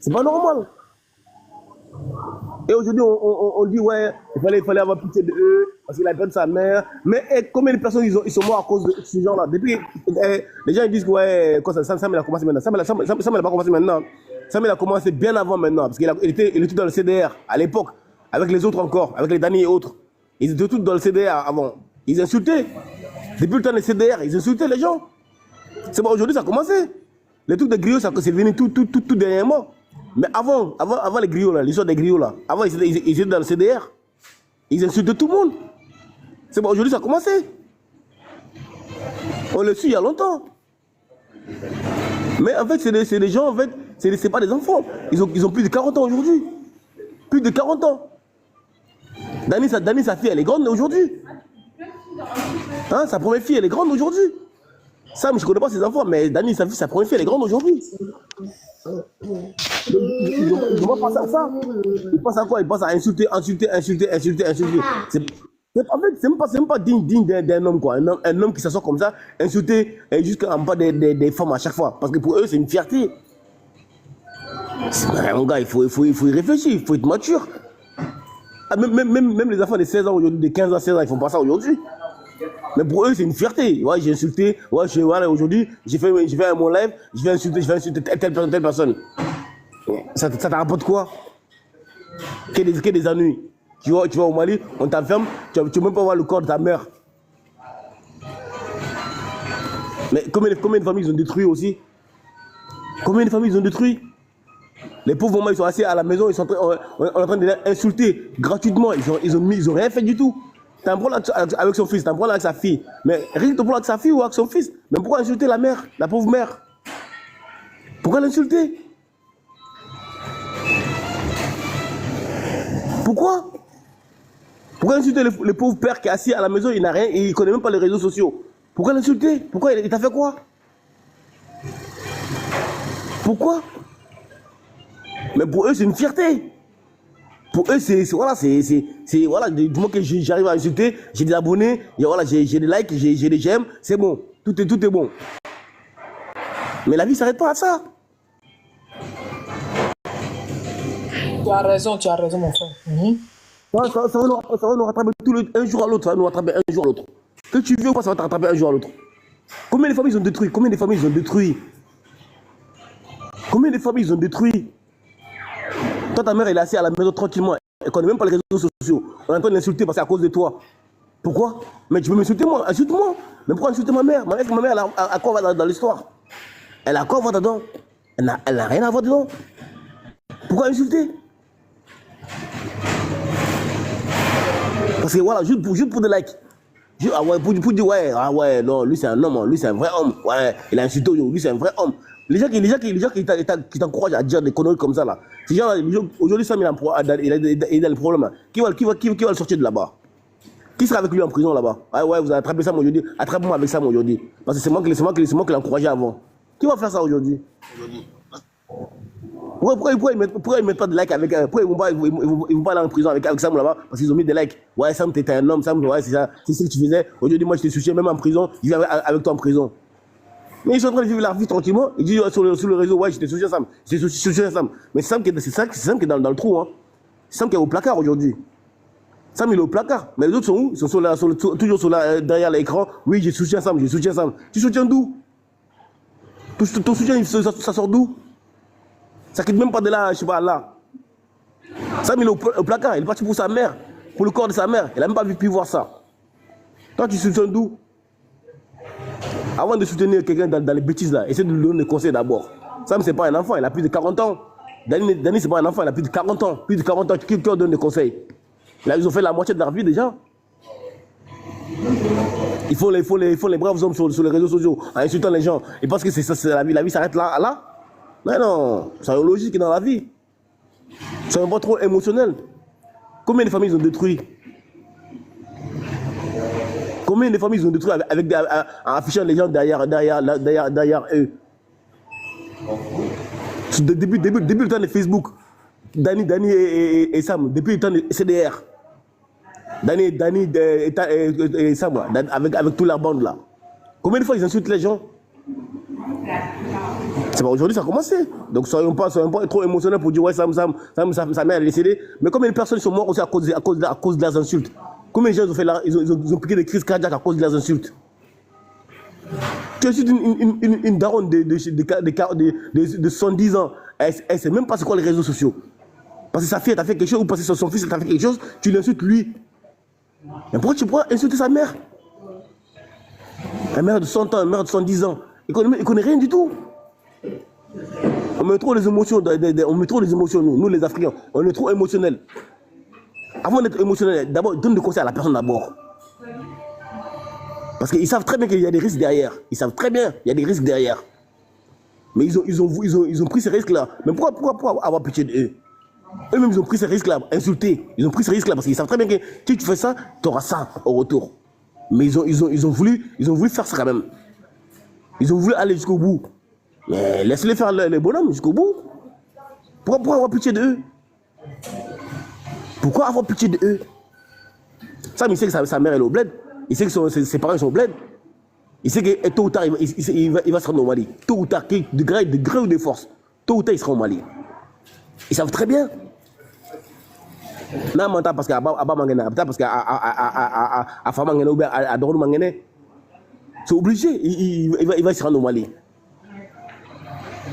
C'est pas normal. Et aujourd'hui, on dit, ouais, il fallait avoir pitié de eux, parce qu'il a perdu sa mère. Mais combien de personnes ils sont morts à cause de ces gens-là? Depuis, les gens ils disent que, ouais, Sam il a commencé maintenant. Sam il n'a pas commencé maintenant. Sam il a commencé bien avant maintenant, parce qu'il était dans le CDR à l'époque, avec les autres encore, avec les Dani et autres. Ils étaient tous dans le CDR avant. Ils insultaient. Depuis le temps des CDR, ils insultaient les gens. C'est bon, aujourd'hui, ça a commencé. Les trucs de griots, c'est venu tout dernièrement. Mais avant les griots, là, l'histoire des griots, là, avant ils étaient dans le CDR. Ils insultaient tout le monde. C'est bon, aujourd'hui ça a commencé. On le suit il y a longtemps. Mais en fait, c'est des gens, en fait, c'est pas des enfants. Ils ont plus de 40 ans aujourd'hui. Plus de 40 ans. Dani, sa fille, elle est grande aujourd'hui. Hein, sa première fille, elle est grande aujourd'hui. Sam, je ne connais pas ses enfants, mais Dani, sa première fille, elle est grande aujourd'hui. Ils ne vont pas penser à ça. Ils pensent à quoi? Ils pensent à insulter. En fait, c'est même pas digne d'un homme, quoi. Un homme qui s'assoit comme ça, insulter jusqu'en bas des femmes à chaque fois. Parce que pour eux, c'est une fierté. Mon gars, il faut y réfléchir, il faut être mature. Ah, même les enfants de 16 ans aujourd'hui, de 15 ans, 16 ans, ils font pas ça aujourd'hui. Mais pour eux, c'est une fierté. Ouais, j'ai insulté. Ouais, voilà, aujourd'hui, j'ai fait mon live, je vais insulter telle personne. Ça te rapporte quoi? Que des ennuis. Tu vas au Mali, on t'enferme, tu ne peux même pas voir le corps de ta mère. Mais combien de familles ils ont détruit aussi? Combien de familles ils ont détruit? Les pauvres mamans, ils sont assis à la maison, on est en train de les insulter gratuitement. Ils ont rien fait du tout. T'as un problème avec son fils, t'as un problème avec sa fille. Mais rien que ton problème avec sa fille ou avec son fils. Mais pourquoi insulter la mère, la pauvre mère? Pourquoi l'insulter? Pourquoi? Pourquoi insulter le pauvre père qui est assis à la maison, il n'a rien, il ne connaît même pas les réseaux sociaux? Pourquoi l'insulter? Pourquoi il t'a fait quoi? Pourquoi? Mais pour eux, c'est une fierté. Pour eux, voilà, voilà, du moment que j'arrive à insulter, j'ai des abonnés, et voilà, j'ai des likes, j'ai des j'aime, c'est bon. Tout est bon. Mais la vie ne s'arrête pas à ça. Tu as raison, mon frère. Ça va nous rattraper un jour à l'autre. Ça va nous rattraper un jour à l'autre. Que tu veux ou pas, ça va te rattraper un jour à l'autre. Combien de familles ils ont détruit? Combien de familles ils ont détruit? Combien de familles ils ont détruit? Toi, ta mère, elle est assise à la maison tranquillement. Elle ne connaît même pas les réseaux sociaux. On est en train de l'insulter parce que c'est à cause de toi. Pourquoi? Mais tu veux m'insulter moi? Insulte-moi. Mais pourquoi insulter ma mère? Ma mère, elle a quoi dans l'histoire? Elle a quoi à voir dedans? Elle n'a rien à voir dedans. Pourquoi insulter? Parce que voilà, juste pour des likes. Ah ouais, pour dire ouais, ah ouais, non, lui c'est un homme, lui c'est un vrai homme. Ouais, il a insulté, lui c'est un vrai homme. Les gens qui t'encouragent à dire des conneries comme ça là. Ces gens là, aujourd'hui Sam il est dans le problème. Qui va le sortir de là-bas? Qui sera avec lui en prison là-bas? Ah ouais, vous avez attrapé Sam aujourd'hui, attrape-moi avec Sam aujourd'hui. Parce que c'est moi qui l'ai encouragé avant. Qui va faire ça aujourd'hui? Pourquoi ils ne mettent pas de likes avec... Pourquoi ils ne vont pas aller en prison avec Sam là-bas? Parce qu'ils ont mis des likes. Ouais, Sam, t'étais un homme, Sam, ouais, c'est ça. C'est ce que tu faisais. Aujourd'hui, moi, je t'ai soucié, même en prison. Je vis avec toi en prison. Mais ils sont en train de vivre leur vie tranquillement. Ils disent sur le réseau, ouais, je t'ai soucié, Sam. Je t'ai soucié, Sam. Mais c'est Sam qui est dans le trou. Hein. C'est Sam qui est au placard aujourd'hui. Sam, il est au placard. Mais les autres sont où? Ils sont toujours derrière l'écran. Oui, j'ai soutien Sam, j'ai soutien Sam. Tu soutiens d'où? Ton soutien, ça sort d'où? Ça quitte même pas de là, je sais pas, là. Sam, il est au placard, il est parti pour sa mère, pour le corps de sa mère. Il n'a même pas pu voir ça. Toi, tu soutiens d'où? Avant de soutenir quelqu'un dans les bêtises là, essaie de lui donner des conseils d'abord. Sam, c'est pas un enfant, il a plus de 40 ans. Dani, c'est pas un enfant, il a plus de 40 ans. Plus de 40 ans, qui leur donne des conseils? Là, ils ont fait la moitié de leur vie déjà. Il faut les braves hommes sur les réseaux sociaux, en insultant les gens. Et parce que c'est ça, la vie s'arrête là. Mais non, c'est logique dans la vie. C'est un peu trop émotionnel. Combien de familles ils ont détruit? Combien de familles ils ont détruit en affichant les gens derrière eux? Depuis le temps de Facebook, Dani et Sam, depuis le temps de CDR, Dani et Sam, avec toute leur bande là. Combien de fois ils insultent les gens? C'est pas aujourd'hui, ça a commencé. Donc soyons pas trop émotionnels pour dire ouais, sa mère elle est décédée. Mais combien de personnes sont mortes aussi à cause de leurs insultes? Combien de gens ils ont piqué des crises cardiaques à cause de leurs insultes? Tu insultes une daronne de 70 ans. Elle sait même pas c'est quoi les réseaux sociaux. Parce que sa fille t'a fait quelque chose ou parce que son fils t'a fait quelque chose, tu l'insultes lui. Mais pourquoi tu pourras insulter sa mère? Une mère de 100 ans, une mère de 110 ans. Il connaît rien du tout. On met trop les émotions, nous les Africains. On est trop émotionnels. Avant d'être émotionnel, d'abord, donne des conseils à la personne d'abord. Parce qu'ils savent très bien qu'il y a des risques derrière. Ils savent très bien qu'il y a des risques derrière. Mais ils ont pris ces risques-là. Mais pourquoi avoir pitié d'eux? Eux-mêmes, ils ont pris ces risques-là, insultés. Ils ont pris ces risques-là parce qu'ils savent très bien que si tu fais ça, tu auras ça au retour. Mais ils ont voulu faire ça quand même. Ils ont voulu aller jusqu'au bout. Mais laisse-les faire les bonhommes jusqu'au bout. Pourquoi avoir pitié d'eux? Pourquoi avoir pitié d'eux? Sam, il sait que sa mère est au bled. Il sait que ses parents sont au bled. Il sait que tôt ou tard, il va se rendre au Mali. Tôt ou tard, de gré ou de force. Tôt ou tard, il sera au Mali. Ils savent très bien. Non, mais parce qu'à Mangene, parce qu'à Fama Mangene ou bien à Dorou Mangene, c'est obligé. Il va se rendre au Mali.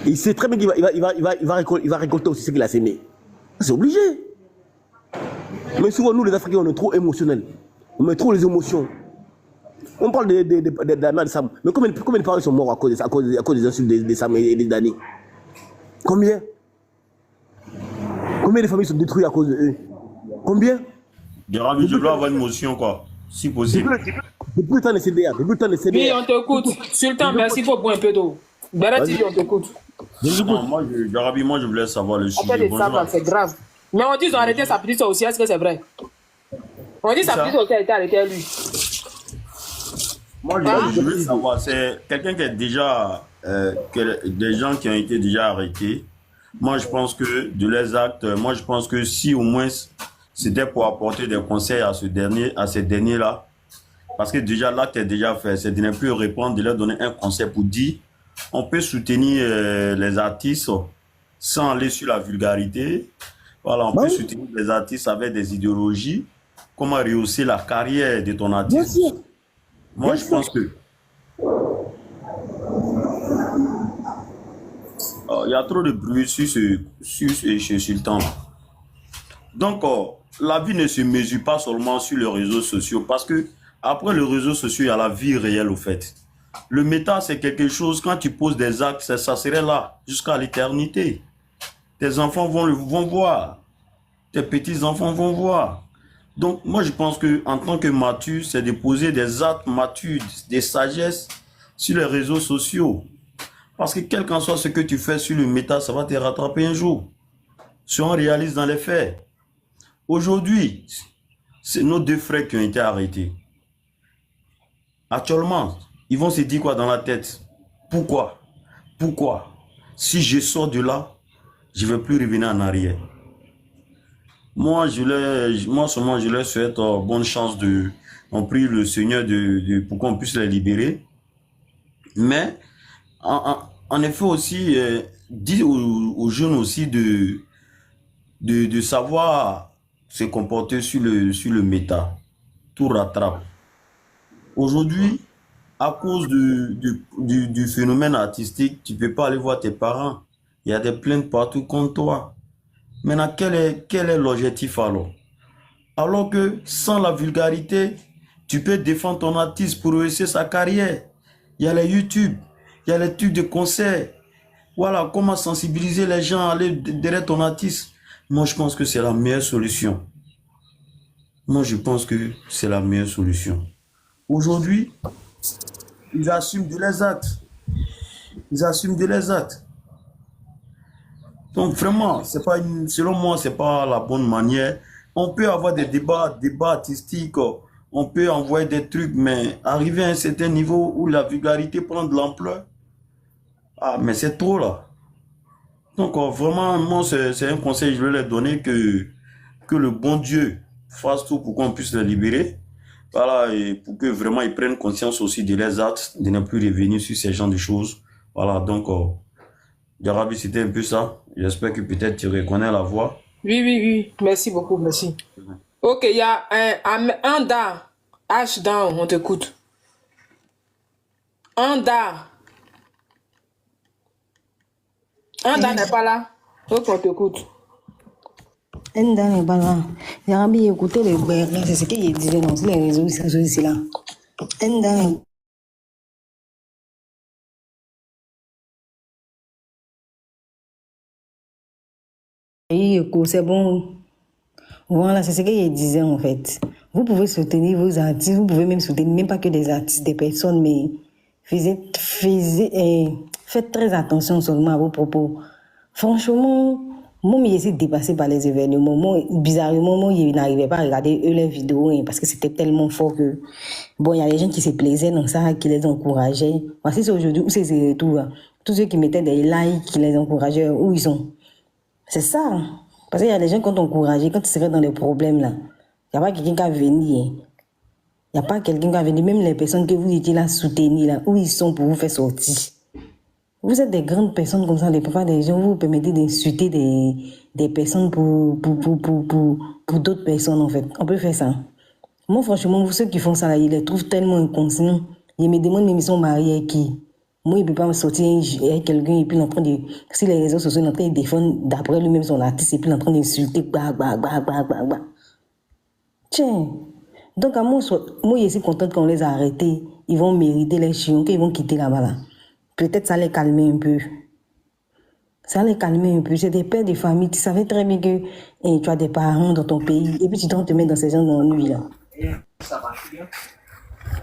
Il sait très bien qu'il va récolter aussi ce qu'il a sémé. C'est obligé. Mais souvent, nous, les Africains, on est trop émotionnels. On met trop les émotions. On parle de la mère de Sam. Mais combien de parents sont morts à cause des insultes de Sam et de Dani? Combien de familles sont détruites à cause de eux? Combien? Je dois avoir une motion, quoi, si possible. Depuis le temps de CDA. Oui, on t'écoute. Sultan, merci, il faut boire un peu d'eau. Béret TV, on t'écoute. Moi, je voulais savoir le sujet. C'est grave. Mais on dit qu'ils ont arrêté sa petite soeur aussi, est-ce que c'est vrai? On dit sa petite soeur aussi a été arrêtée, lui. Moi, je veux savoir, c'est quelqu'un qui est déjà, des gens qui ont été déjà arrêtés. Moi, je pense que de leurs actes, moi, je pense que si au moins c'était pour apporter des conseils à ces derniers-là, parce que déjà l'acte est déjà fait, c'est de ne plus répondre, de leur donner un conseil pour dire, on peut soutenir les artistes sans aller sur la vulgarité. Voilà, on peut soutenir les artistes avec des idéologies. Comment rehausser la carrière de ton artiste? Moi, je pense que il y a trop de bruit sur ce sultan. Donc, la vie ne se mesure pas seulement sur les réseaux sociaux, parce que après les réseaux sociaux, il y a la vie réelle au fait. Le méta, c'est quelque chose, quand tu poses des actes, ça serait là jusqu'à l'éternité. Tes enfants vont voir, tes petits-enfants vont voir. Donc, moi, je pense qu'en tant que mature, c'est de poser des actes matures, des sagesses sur les réseaux sociaux. Parce que quel qu'en soit ce que tu fais sur le méta, ça va te rattraper un jour. Si on réalise dans les faits. Aujourd'hui, c'est nos deux frères qui ont été arrêtés. Actuellement, ils vont se dire quoi dans la tête? Pourquoi? Si je sors de là, je ne vais plus revenir en arrière. Moi, seulement, je leur souhaite bonne chance on prie le Seigneur pour qu'on puisse les libérer. Mais, en effet aussi, dire aux jeunes aussi de savoir se comporter sur le méta. Tout rattrape. Aujourd'hui, à cause du phénomène artistique, tu ne peux pas aller voir tes parents. Il y a des plaintes partout contre toi. Maintenant, quel est l'objectif alors? Alors que sans la vulgarité, tu peux défendre ton artiste pour réussir sa carrière. Il y a les YouTube, il y a les trucs de concert. Voilà, comment sensibiliser les gens à aller derrière ton artiste. Moi, je pense que c'est la meilleure solution. Aujourd'hui, ils assument de les actes. Donc vraiment, selon moi, c'est pas la bonne manière. On peut avoir des débats artistiques, on peut envoyer des trucs, mais arriver à un certain niveau où la vulgarité prend de l'ampleur, mais c'est trop là. Donc vraiment, moi, c'est un conseil que je veux leur donner, que le bon Dieu fasse tout pour qu'on puisse les libérer. Voilà, et pour que vraiment ils prennent conscience aussi de leurs actes, de ne plus revenir sur ces genres de choses. Voilà, donc, Jarabi, c'était un peu ça. J'espère que peut-être tu reconnais la voix. Oui. Merci beaucoup, merci. Ok, il y a un da. H down, on t'écoute. Un da n'est pas là. Ok, on t'écoute. Enda n'est pas là. Jarabi, écoutez les berlins, c'est ce qu'il disait dans les réseaux sociaux ici là. Enda. C'est bon. Voilà, c'est ce qu'il disait en fait. Vous pouvez soutenir vos artistes, vous pouvez même soutenir, même pas que des artistes, des personnes, mais faites très attention seulement à vos propos. Franchement, moi, j'essaie de dépasser par les événements. Moi, bizarrement, moi, je n'arrivais pas à regarder eux les vidéos, parce que c'était tellement fort que, bon, il y a des gens qui se plaisaient dans ça, qui les encourageaient. Voici c'est aujourd'hui, où c'est tout, tous ceux qui mettaient des likes, qui les encourageaient, où ils sont. C'est ça. Parce qu'il y a des gens qui t'ont encouragé, quand tu serais dans des problèmes, là, il n'y a pas quelqu'un qui va venir. Il n'y a pas quelqu'un qui va venir. Même les personnes que vous étiez là soutenir, là, où ils sont pour vous faire sortir. Vous êtes des grandes personnes comme ça, des papas, des gens, vous vous permettez d'insulter des personnes pour d'autres personnes, en fait. On peut faire ça. Moi, franchement, ceux qui font ça, là, ils les trouvent tellement inconscients. Ils me demandent, mais ils sont mariés avec qui? Moi, il ne peut pas me sortir avec quelqu'un et puis il est en train de... Si les réseaux sociaux sont en train de défendre d'après lui-même son artiste et puis il est en train d'insulter, Tiens, Donc, à moi, je suis contente qu'on les a arrêtés. Ils vont mériter les chiens, qu'ils vont quitter là-bas. Là. Peut-être ça les calmer un peu. Ça les calmer un peu. C'est des pères de famille. Tu savais très bien que tu as des parents dans ton pays. Et puis tu dois te mettre dans ces gens d'ennui là.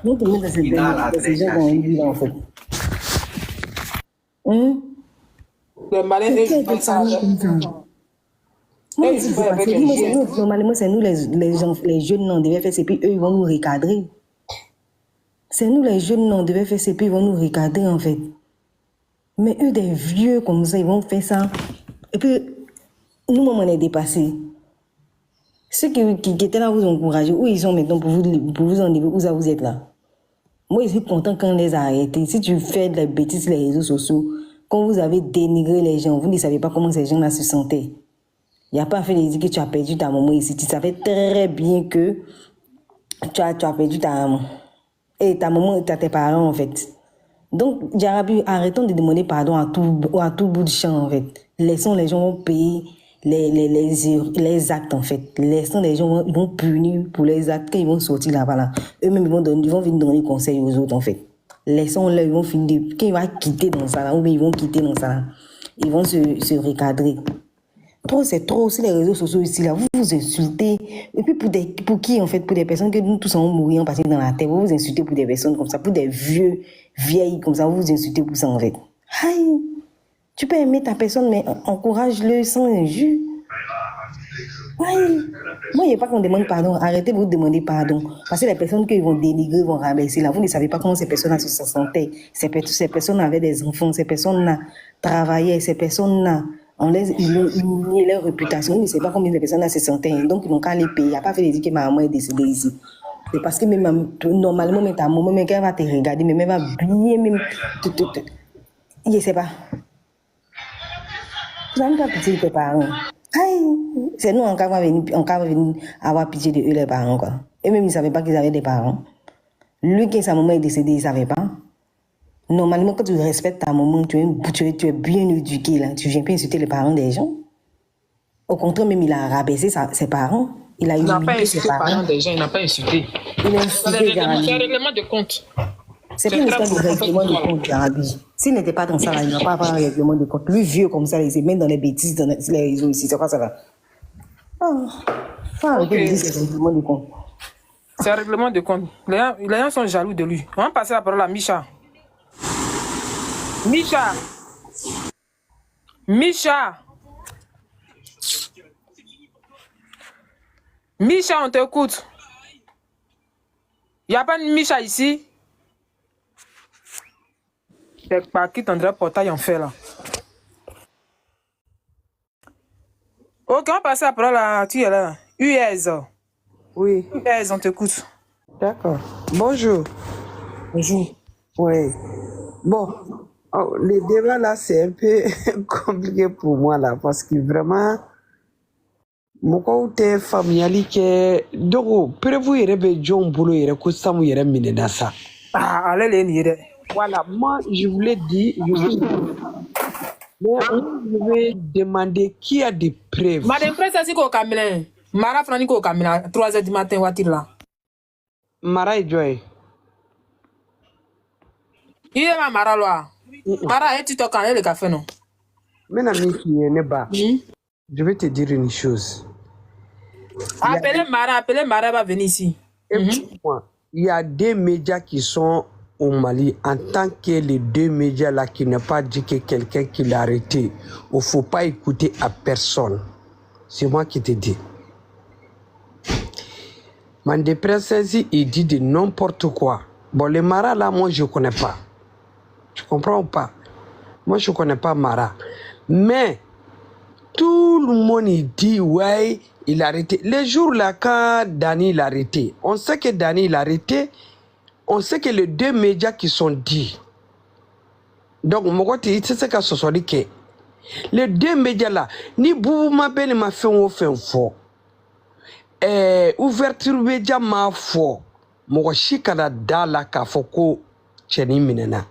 Donc, te mettre dans ces gens d'ennui là, en fait. Le malin est ça. Normalement, c'est nous les jeunes, on devait faire ces puis eux, ils vont nous recadrer. C'est nous les jeunes, on devait faire ces puis ils vont nous recadrer, en fait. Mais eux, des vieux comme ça, ils vont faire ça. Et puis, nous, on est dépassés. Ceux qui étaient là, vous encouragez. Où ils sont maintenant pour vous enlever? Où ça vous êtes là? Moi, je suis content quand on les a arrêtés. Si tu fais des bêtises sur les réseaux sociaux, quand vous avez dénigré les gens, vous ne savez pas comment ces gens-là se sentaient. Il n'y a pas fait de dire que tu as perdu ta maman ici. Tu savais très bien que tu as perdu ta maman. Et ta maman et tes parents, en fait. Donc, Jarabi, arrêtons de demander pardon à tout bout de champ, en fait. Laissons les gens payer les actes, en fait. Laissons les gens ils vont punir pour les actes quand ils vont sortir là-bas. Là. Eux-mêmes, ils vont venir donner conseil aux autres, en fait. Laissons-les, ils vont finir. Quand ils vont quitter dans ça, là, ou bien ils vont quitter dans ça, là, ils vont se recadrer. Trop, c'est trop aussi les réseaux sociaux ici, là. Vous vous insultez. Et puis pour qui, en fait? Pour des personnes que nous tous allons mourir en passant dans la terre. Vous vous insultez pour des personnes comme ça. Pour des vieilles comme ça. Vous vous insultez pour ça, en fait. Aïe! Tu peux aimer ta personne, mais encourage-le sans injure. Aïe! Moi, il n'y a pas qu'on demande pardon. Arrêtez de vous demander pardon. Parce que les personnes qu'ils vont dénigrer, vont rabaisser là. Vous ne savez pas comment ces personnes-là se sentaient. Ces personnes avaient des enfants. Ces personnes-là travaillaient. Ces personnes-là. Ils ont nié leur réputation. Ils ne savent pas combien de personnes se sentaient. Donc, ils n'ont qu'à les payer. Il n'y a pas fait de dire que ma maman est décédée ici. C'est parce que même, normalement, même ta maman, même quand elle va te regarder, même elle va bien, même. Je ne sais pas. Tu n'as même pas pitié de tes parents. Aïe! C'est nous, on va venir avoir pitié de eux, les parents, quoi. Et même, ils ne savaient pas qu'ils avaient des parents. Lui, quand sa maman est décédée, il ne savait pas. Normalement, quand tu respectes ta maman, tu es bien éduqué, là. Tu ne viens pas insulter les parents des gens. Au contraire, même, il a rabaissé ses parents. Il n'a pas insulté les parents des gens, il n'a pas insulté. Il a insulté C'est un règlement de compte. C'est pas une histoire de règlement de compte, Jarabi. S'il n'était pas dans ça, là, il n'a pas avoir un règlement de compte. Lui, vieux comme ça, il s'est même dans les bêtises, dans les réseaux ici. C'est quoi ça, là? Faut arrêter de dire que c'est un règlement de compte. C'est un règlement de compte. Les gens sont jaloux de lui. On va passer la parole à Micha. Micha, on t'écoute. Il n'y a pas de Micha ici. C'est pas qui t'endrait portail en fait là. Ok, on va passer la parole à tu es là. UES. Oui. UES, on t'écoute. D'accord. Bonjour. Bonjour. Oui. Bon. Oh, le débat là, c'est un peu compliqué pour moi là, parce que vraiment, mon côté familial, donc, prévu y avait John Boulot, il y a que ça, il y a miné dans ça. Ah, allez les nier. Voilà, moi, je voulais dire, mais je vais demander qui a des preuves. Madame Presse, c'est quoi Camille? Mara Franco Camille, 3h du matin, voiture là. Mara et Joy. Il est ma Mara là. Mara, tu t'en connais le café, non? Mon ami qui est là-bas, je vais te dire une chose. Appelez Mara va venir ici. Écoute-moi, il y a des médias qui sont au Mali en tant que les deux médias là qui n'ont pas dit que quelqu'un qui l'a arrêté. Il ne faut pas écouter à personne. C'est moi qui te dis. Mandé Princesse, il dit de n'importe quoi. Bon, les Mara là, moi je ne connais pas. Tu comprends ou pas? Moi, je ne connais pas Mara. Mais, tout le monde il dit, ouais, il a arrêté. Les jours là, quand Dani l'a arrêté, on sait que Dani l'a arrêté, on sait que les deux médias qui sont dit. Donc, moi, c'est ce que ce soit dit que les deux médias là, ni Boubou m'a bien m'a fait un fort. Ouverture média m'a fort. Moi, je suis dans la kafoko, tcheni minena.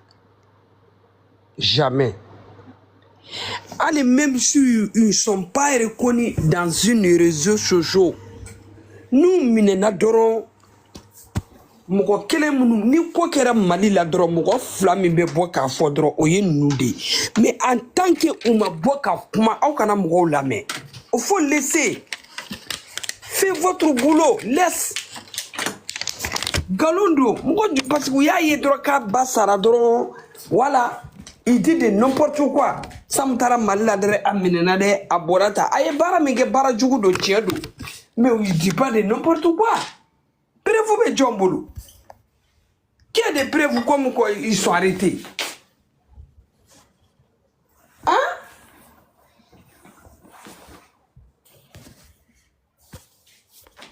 Jamais. Allez, même si ils ne sont pas reconnus dans une réseau social, nous, minena doron, mɔgɔ kelen minnu ni ko kɛra Mali la dɔrɔn mɔgɔ fila min bɛ bɔ k'a fɔ dɔrɔn o ye ninnu de ye mais en tant que u ma bɔ ka kuma aw kana mɔgɔw lamɛn il faut laisser faites votre boulot laisse galon don mɔgɔ parce que u y'a ye dɔrɔn k'a ba sara dɔrɔn voilà il dit de n'importe quoi Sam taara Mali la dɔrɔn a minɛna dɛ a bɔra ta a ye baara min kɛ baara jugu don tiɲɛ don mais il dit pas de n'importe quoi preuve bɛ jɔn bolo qui a des preuves comme quoi ils sont arrêtés hein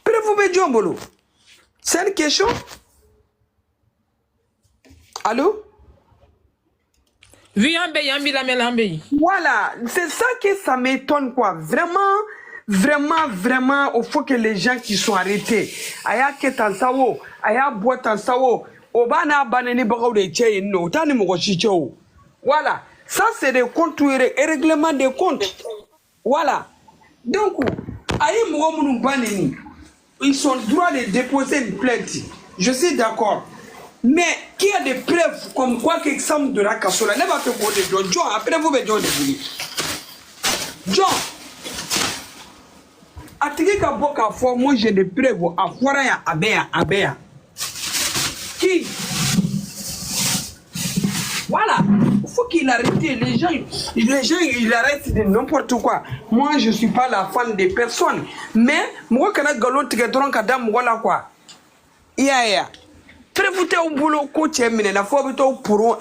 preuve bɛ jɔn bolo c'est une question allô oui voilà c'est ça que ça m'étonne quoi vraiment il faut que les gens qui sont arrêtés aya ketan sawo aya botan sawo obana banani bagaw de tche no tani mo chicho voilà ça c'est des comptes et règlement des comptes voilà donc ayi mo munu banani ils sont droit de déposer une plainte je suis d'accord mais qui a des preuves comme quoi que Sam de la Kassola ne va te de John après vous be John de Bouli John atigi ka bɔ k'a fɔ moi j'ai des preuves a fɔra yan a bɛ yan qui voilà il faut qu'il arrête les gens ils arrêtent de n'importe quoi moi je suis pas la fan des personnes mais mɔgɔ kana galon tigɛ dɔrɔn ka da mɔgɔ la quoi ya preuve tɛ u bolo ko cɛ minɛna fɔ bɛ to pour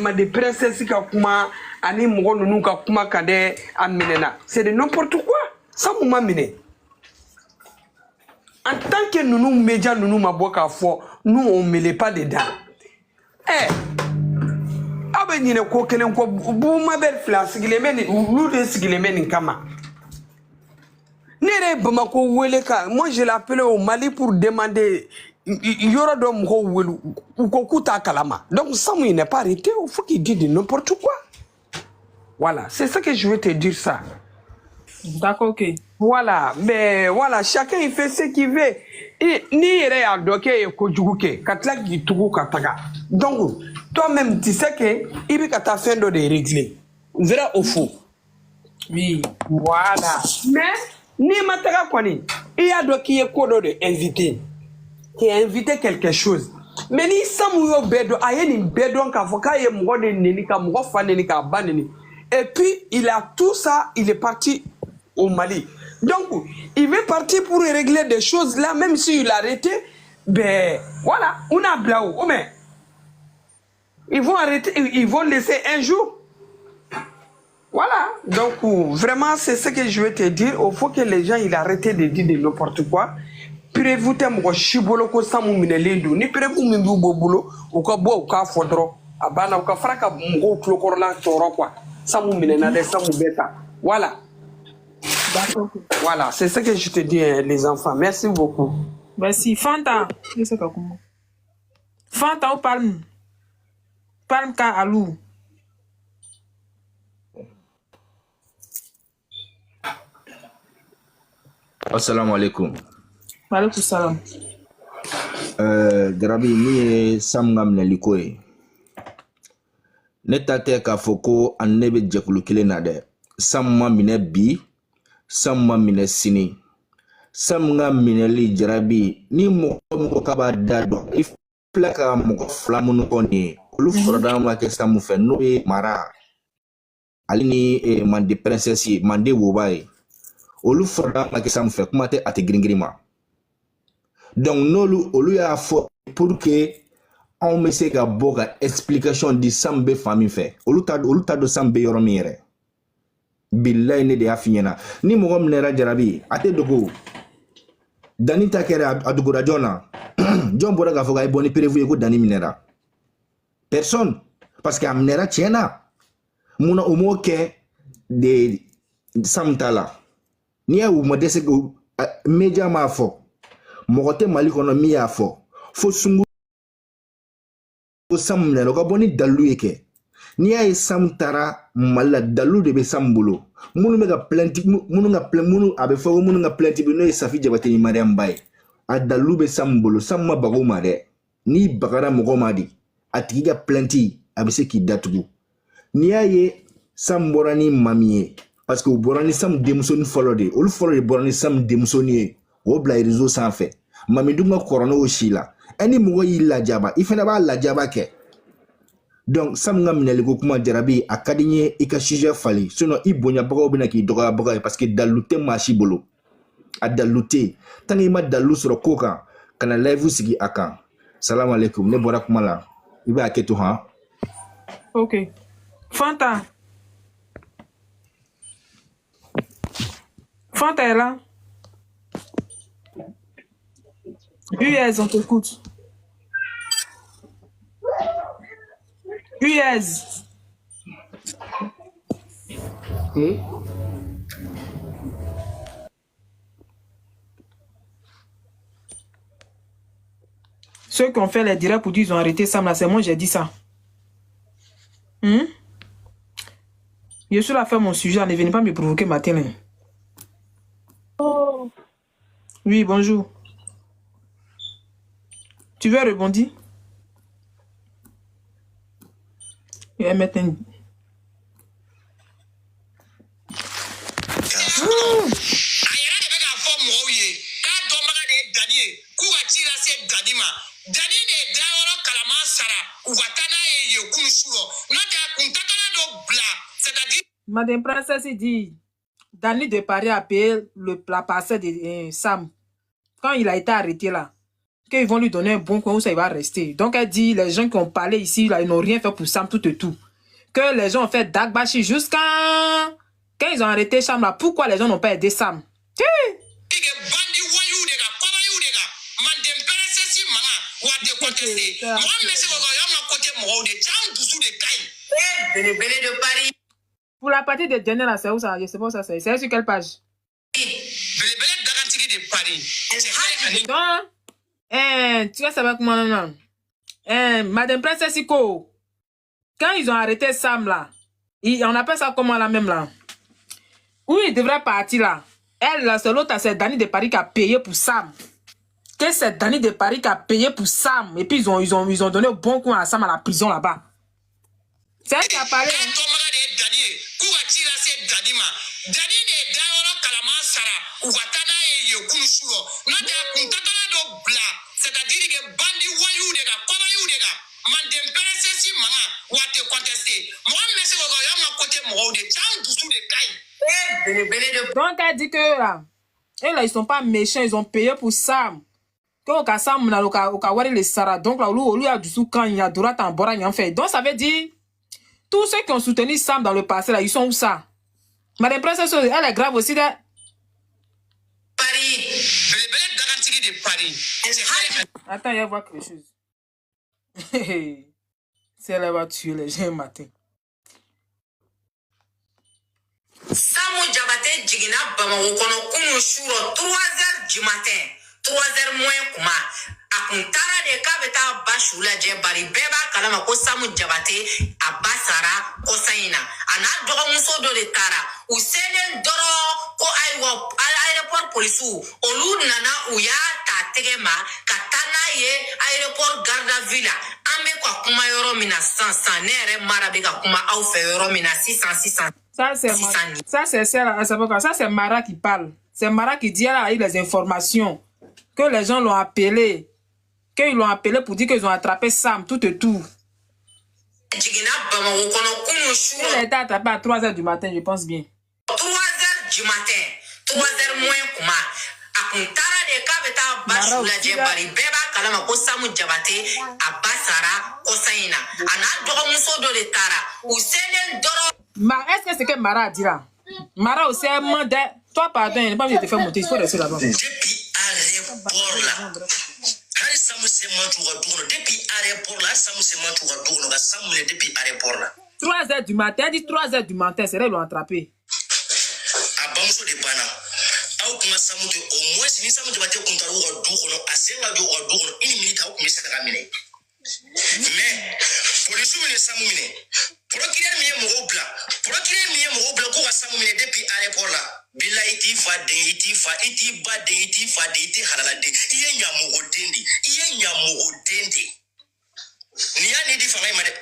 ma de princesse ka kuma ani mɔgɔ ninnu ka kuma ka dɛ a minɛna c'est de n'importe quoi ça m'a miné en tant que nous médias nous ma boka fo nous on mêle pas dedans abenine ko kelen ko bu ma bel flas gilemeni lu de gilemeni kama nere Bamako wele ka moi je l'appelle au Mali pour demander yoro do mko welu ko kuta kalama donc ça il n'est pas arrêté il faut qu'il dise n'importe quoi voilà c'est ça que je veux te dire ça. D'accord, ok. Voilà, mais voilà, chacun il fait ce qu'il veut. Et ni yere a doke e kojuguke, katla ki tugu kataga. Donc, toi-même, tu sais que il veut que ta fin de régler. Vrai ou faux? Oui. Voilà. Mais, ni mataga kwani, il y a doke e kodo de invité. Qui a invité quelque chose. Mais ni samu yo bedo, aye ni bedo ka foka ye mgo de neni ka mgo faneni ka baneni. Et puis, il a tout ça, il est parti au Mali. Donc, il veut partir pour régler des choses là, même s'il a arrêté, ben voilà, on a blau. Oh, mais ils vont arrêter, ils vont laisser un jour. Voilà, donc vraiment, c'est ce que je veux te dire. Il faut que les gens ils arrêtent de dire de n'importe quoi. Prévu te mo shibolo ko samu minelendo ni prévu mindu bobulo ou ka bo ka fodro abana ou ka fraka mo klokoro la toro quoi samu minena de samu beta. Voilà. Voilà, c'est ce que je te dis, les enfants. Merci beaucoup. Merci. Fanta. Fanta ou Palm? Palm ka alou. Assalamu alaikum. Wa alaikum salam. Grabi, ni Sam ngamne likoye. Netate ka foko anebe jekulu kile nade. Sam ma mine bi. Sam ma mine sini. Sam nga mine li jarabi. Ni moko kaba dado. If plaka moko flamunu koni. Olu frodama ke samu fe no e mara. Alini mande princesse mande wobai. Olu frodama ke samu fe kumate ate gringrima. Donc nolu olu ya fo pour que on me se ka boka explication di sambe famille fait. Olu ta do sambe yoromi yere. Billahi ne de afinyana ni mo gom nera jarabi ate dogo dani takere adugura jona John bora ga foga boni prévu ko dani minera personne parce que amnera tiena muna umoke de samtala ni a mo dese go media ma fo mogote Mali kono mi ya fo sungu samne lo ga boni dalu yeke ni ay samtara mala dalu de be sambulo munu mega plenty munu nga plen munu abe fo munu nga plenty be no safi jabate ni Mariam Bay a dalu bɛ Sam bolo Sam ma baga o ma dɛ n'i bagara mɔgɔ ma de a tigi ka plainte a bɛ se k'i datugu n'i y'a ye Sam bɔra ni maa min ye parce que o bɔra ni Sam denmusonin fɔlɔ de olu fɔlɔ de bɔra ni Sam denmusonin ye o bila réseau sanfɛ mami dun ka kɔrɔ n'o si la ni mɔgɔ y'i lajaba i fana b'a lajaba kɛ donc Sam ka minɛliko kuma Jarabi a ka di n ye i ka sujet fali sinon i bonyabagaw bɛna k'i dɔgɔyabagaw ye parce que dalu tɛ maa si bolo a dalu tɛ tant que i ma dalu sɔrɔ ko kan kana live sigi a kan salam alaikum ne bɔra kuma la i b'a kɛ to han ok Fanta est là. US, on t'écoute. US. Ceux qui ont fait les directs pour dire qu'ils ont arrêté Sam là, c'est moi j'ai dit ça. Je suis là à faire mon sujet, ne venez pas me provoquer matin. Oui, bonjour. Tu veux rebondir? Et maintenant. Madame Princesse dit Dani de Paris a payé la parcelle de Sam quand il a été arrêté là. Qu'ils vont lui donner un bon coin où ça il va rester. Donc elle dit les gens qui ont parlé ici là, ils n'ont rien fait pour Sam tout et tout. Que les gens ont fait Dagbashi jusqu'à quand ils ont arrêté Sam là. Pourquoi les gens n'ont pas aidé Sam? Pour la partie de Jenny là, c'est où ça? Je sais pas où ça c'est. C'est sur quelle page? Donc, tu vois ça va comment non? Madame Princesse Iko, quand ils ont arrêté Sam là, on appelle ça comment là même là? Où il devrait partir là? Elle là, c'est l'autre, c'est Dani de Paris qui a payé pour Sam. Que c'est Dani de Paris qui a payé pour Sam. Et puis ils ont donné un bon coin à Sam à la prison là-bas. C'est elle qui a parlé. Hein? Donc elle dit que là, et là ils sont pas méchants, ils ont payé pour Sam. Donc Sam na le Sara. Donc là lui a du sous quand il y a droit en bora en fait. Donc ça veut dire tous ceux qui ont soutenu Sam dans le passé là, ils sont où ça? Madame Princesse, elle est grave aussi de Paris. Attends, il va voir quelque chose. C'est elle va tuer les gens matin. Samu Jabate Jigina Bamako Kunu Shuro 3h du matin, 3h moins kuma. Akuntara de Kabeta Bashula Jebari Beba Kalama ko Samu Jabate Abasara Kosaina. Ana Doro Muso do de Tara. Uselen Doro ko Aiwa aéroport police Olu Nana Uya Tategema Katana ye aéroport Garda Villa. Ambe kwa kuma yoro mina 100 nere marabega kuma au fe yoro mina 600. Ça c'est Mara qui parle. C'est Mara qui dit elle a eu les informations que les gens l'ont appelé. Qu'ils l'ont appelé pour dire qu'ils ont attrapé Sam, tout et tout. Elle a été attrapée à 3h du matin, je pense bien. 3h du matin, 3h moins kuma. Akuntara de Kabeta Bashula Jebari Beba Kalama ko Samu Jabate Abasara Kosaina. Ana Doro Muso do de Tara. Uselen Doro. Est-ce que c'est que Mara a dit là? Mara aussi a demandé. Toi, pardon, il n'est pas obligé de te faire monter, il faut rester là-bas. Depuis aéroport là. Depuis aéroport là, depuis aéroport là. 3h du matin, elle dit 3h du matin, c'est là qu'ils l'ont attrapé. A Bamso de Bana. Au kuma Samu de au moins si Samu de Bate Kuntaru ou Doukono, à Senga do ou Doukono, une minute au Kumisa Ramine. Mais, pour les souvenirs Samu Mine, Procureur mi mo obla. Procureur mi mo obla ko wasamu mi depuis aéroport là. Bila iti fa de iti fa iti ba de iti fa de iti halala de. Iye nyamugo dendi. Iye nyamugo dendi. Ni ani di fanga ma de.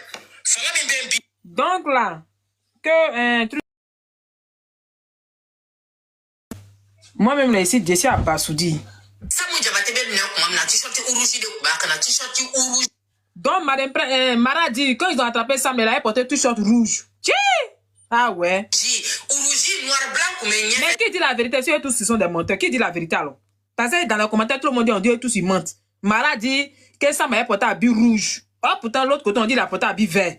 Fanga mi ben bi. Donc là que un truc moi-même là ici je suis à Bassoudi. Donc Mara dit quand ils ont attrapé Sam, elle avait porté tout short rouge. Tchè! Ah ouais. Mais qui dit la vérité? Si eux tous ils sont des menteurs, qui dit la vérité alors? Parce que dans les commentaires, tout le monde dit on dit eux tous ils mentent. Mara dit que Sam avait porté habit rouge. Oh pourtant l'autre côté on dit il a porté habit vert.